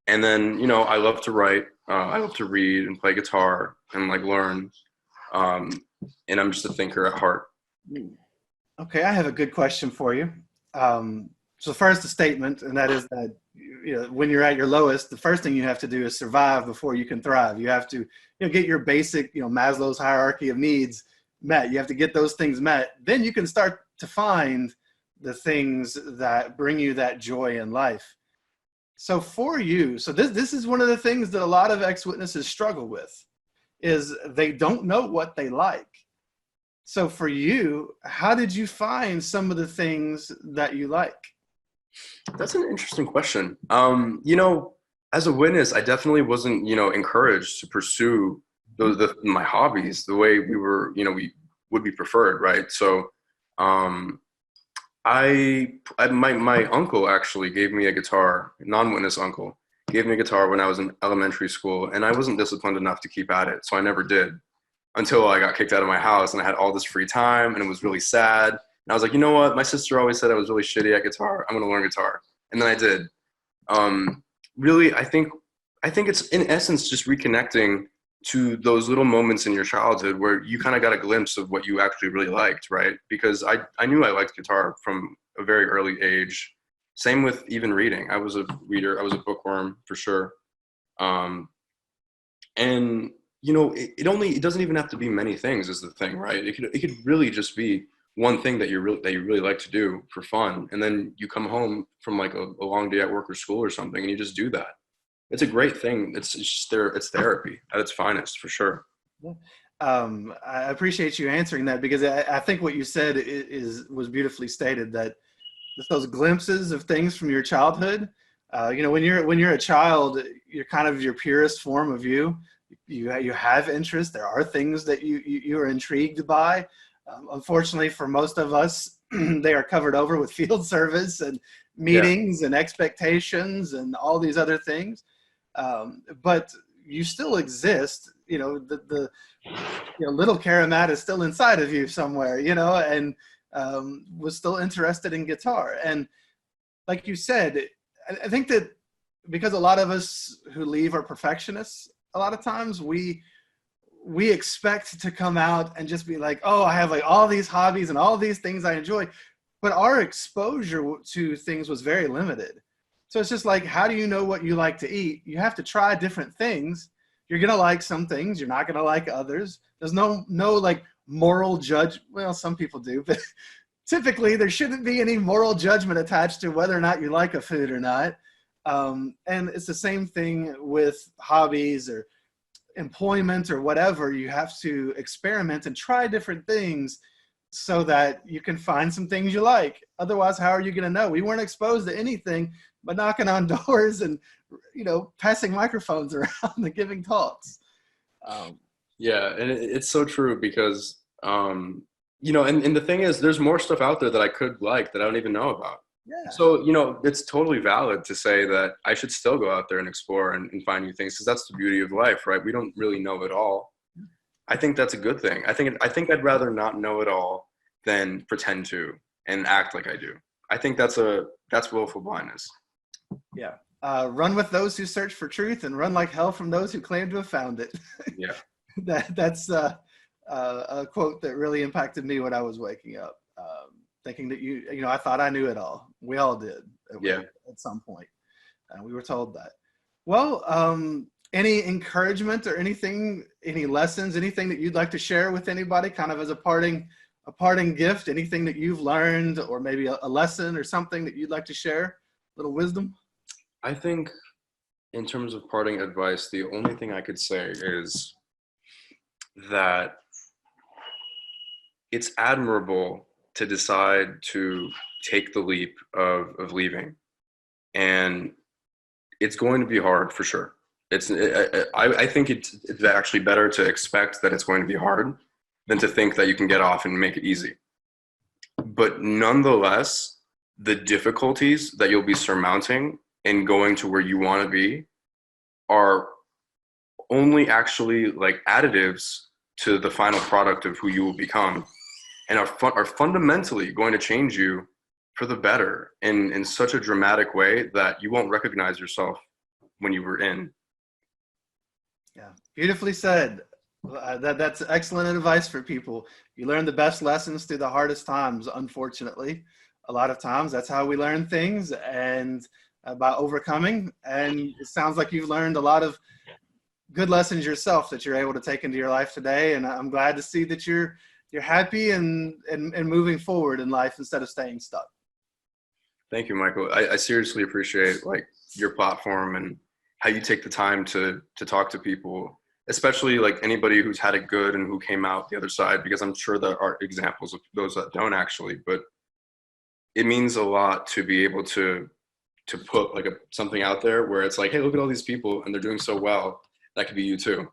And then, I love to write. I love to read and play guitar and like learn. And I'm just a thinker at heart. Okay, I have a good question for you. So first, a statement, and that is that when you're at your lowest, the first thing you have to do is survive before you can thrive. You have to get your basic Maslow's hierarchy of needs met. You have to get those things met. Then you can start to find the things that bring you that joy in life. So for you, so this is one of the things that a lot of ex-witnesses struggle with, is they don't know what they like. So for you, how did you find some of the things that you like? That's an interesting question. As a witness, I definitely wasn't, encouraged to pursue my hobbies the way we would be preferred, right? So, my uncle actually gave me a guitar, non-witness uncle, gave me a guitar when I was in elementary school, and I wasn't disciplined enough to keep at it, so I never did until I got kicked out of my house and I had all this free time, and it was really sad. And I was like, you know what? My sister always said I was really shitty at guitar. I'm going to learn guitar. And then I did. Really, I think it's in essence just reconnecting to those little moments in your childhood where you kind of got a glimpse of what you actually really liked, right? Because I knew I liked guitar from a very early age. Same with even reading. I was a reader. I was a bookworm for sure. And it doesn't even have to be many things is the thing, right? It could really just be one thing that you really like to do for fun, and then you come home from like a long day at work or school or something, and you just do that. It's a great thing. It's therapy at its finest, for sure. I appreciate you answering that, because I think what you said was beautifully stated, that those glimpses of things from your childhood. When you're a child, you're kind of your purest form of you. You have interest. There are things that you are intrigued by. Unfortunately, for most of us, they are covered over with field service and meetings and expectations and all these other things. but you still exist. The little Karamat is still inside of you somewhere, and was still interested in guitar. And like you said, I think that because a lot of us who leave are perfectionists, a lot of times we expect to come out and just be like, oh, I have like all these hobbies and all these things I enjoy, but our exposure to things was very limited. So it's just like, how do you know what you like to eat? You have to try different things. You're going to like some things. You're not going to like others. There's no like moral judge. Well, some people do, but typically there shouldn't be any moral judgment attached to whether or not you like a food or not. And it's the same thing with hobbies or employment or whatever. You have to experiment and try different things so that you can find some things you like. Otherwise, how are you going to know? We weren't exposed to anything but knocking on doors and, passing microphones around and giving talks. Yeah, and it's so true because, and the thing is, there's more stuff out there that I could like that I don't even know about. Yeah. So, it's totally valid to say that I should still go out there and explore and find new things, because that's the beauty of life, right? We don't really know it all. I think that's a good thing. I think I'd rather not know it all than pretend to and act like I do. I think that's willful blindness. Yeah. Run with those who search for truth and run like hell from those who claim to have found it. Yeah. That's a quote that really impacted me when I was waking up. Thinking that I thought I knew it all. We all did at some point. We were told that. Well, any encouragement or anything, any lessons, anything that you'd like to share with anybody kind of as a parting gift, anything that you've learned or maybe a lesson or something that you'd like to share, a little wisdom? I think in terms of parting advice, the only thing I could say is that it's admirable to decide to take the leap of leaving, and it's going to be hard for sure. I think it's actually better to expect that it's going to be hard than to think that you can get off and make it easy. But nonetheless, the difficulties that you'll be surmounting in going to where you want to be are only actually like additives to the final product of who you will become, and are fundamentally going to change you for the better in such a dramatic way that you won't recognize yourself when you were in. Yeah, beautifully said. That's excellent advice for people. You learn the best lessons through the hardest times, unfortunately. A lot of times that's how we learn things, and about overcoming. And it sounds like you've learned a lot of good lessons yourself that you're able to take into your life today. And I'm glad to see that you're happy and moving forward in life instead of staying stuck. Thank you, Michael. I seriously appreciate like your platform and how you take the time to talk to people, especially like anybody who's had it good and who came out the other side, because I'm sure there are examples of those that don't actually, but it means a lot to be able to put like something out there where it's like, hey, look at all these people and they're doing so well. That could be you too.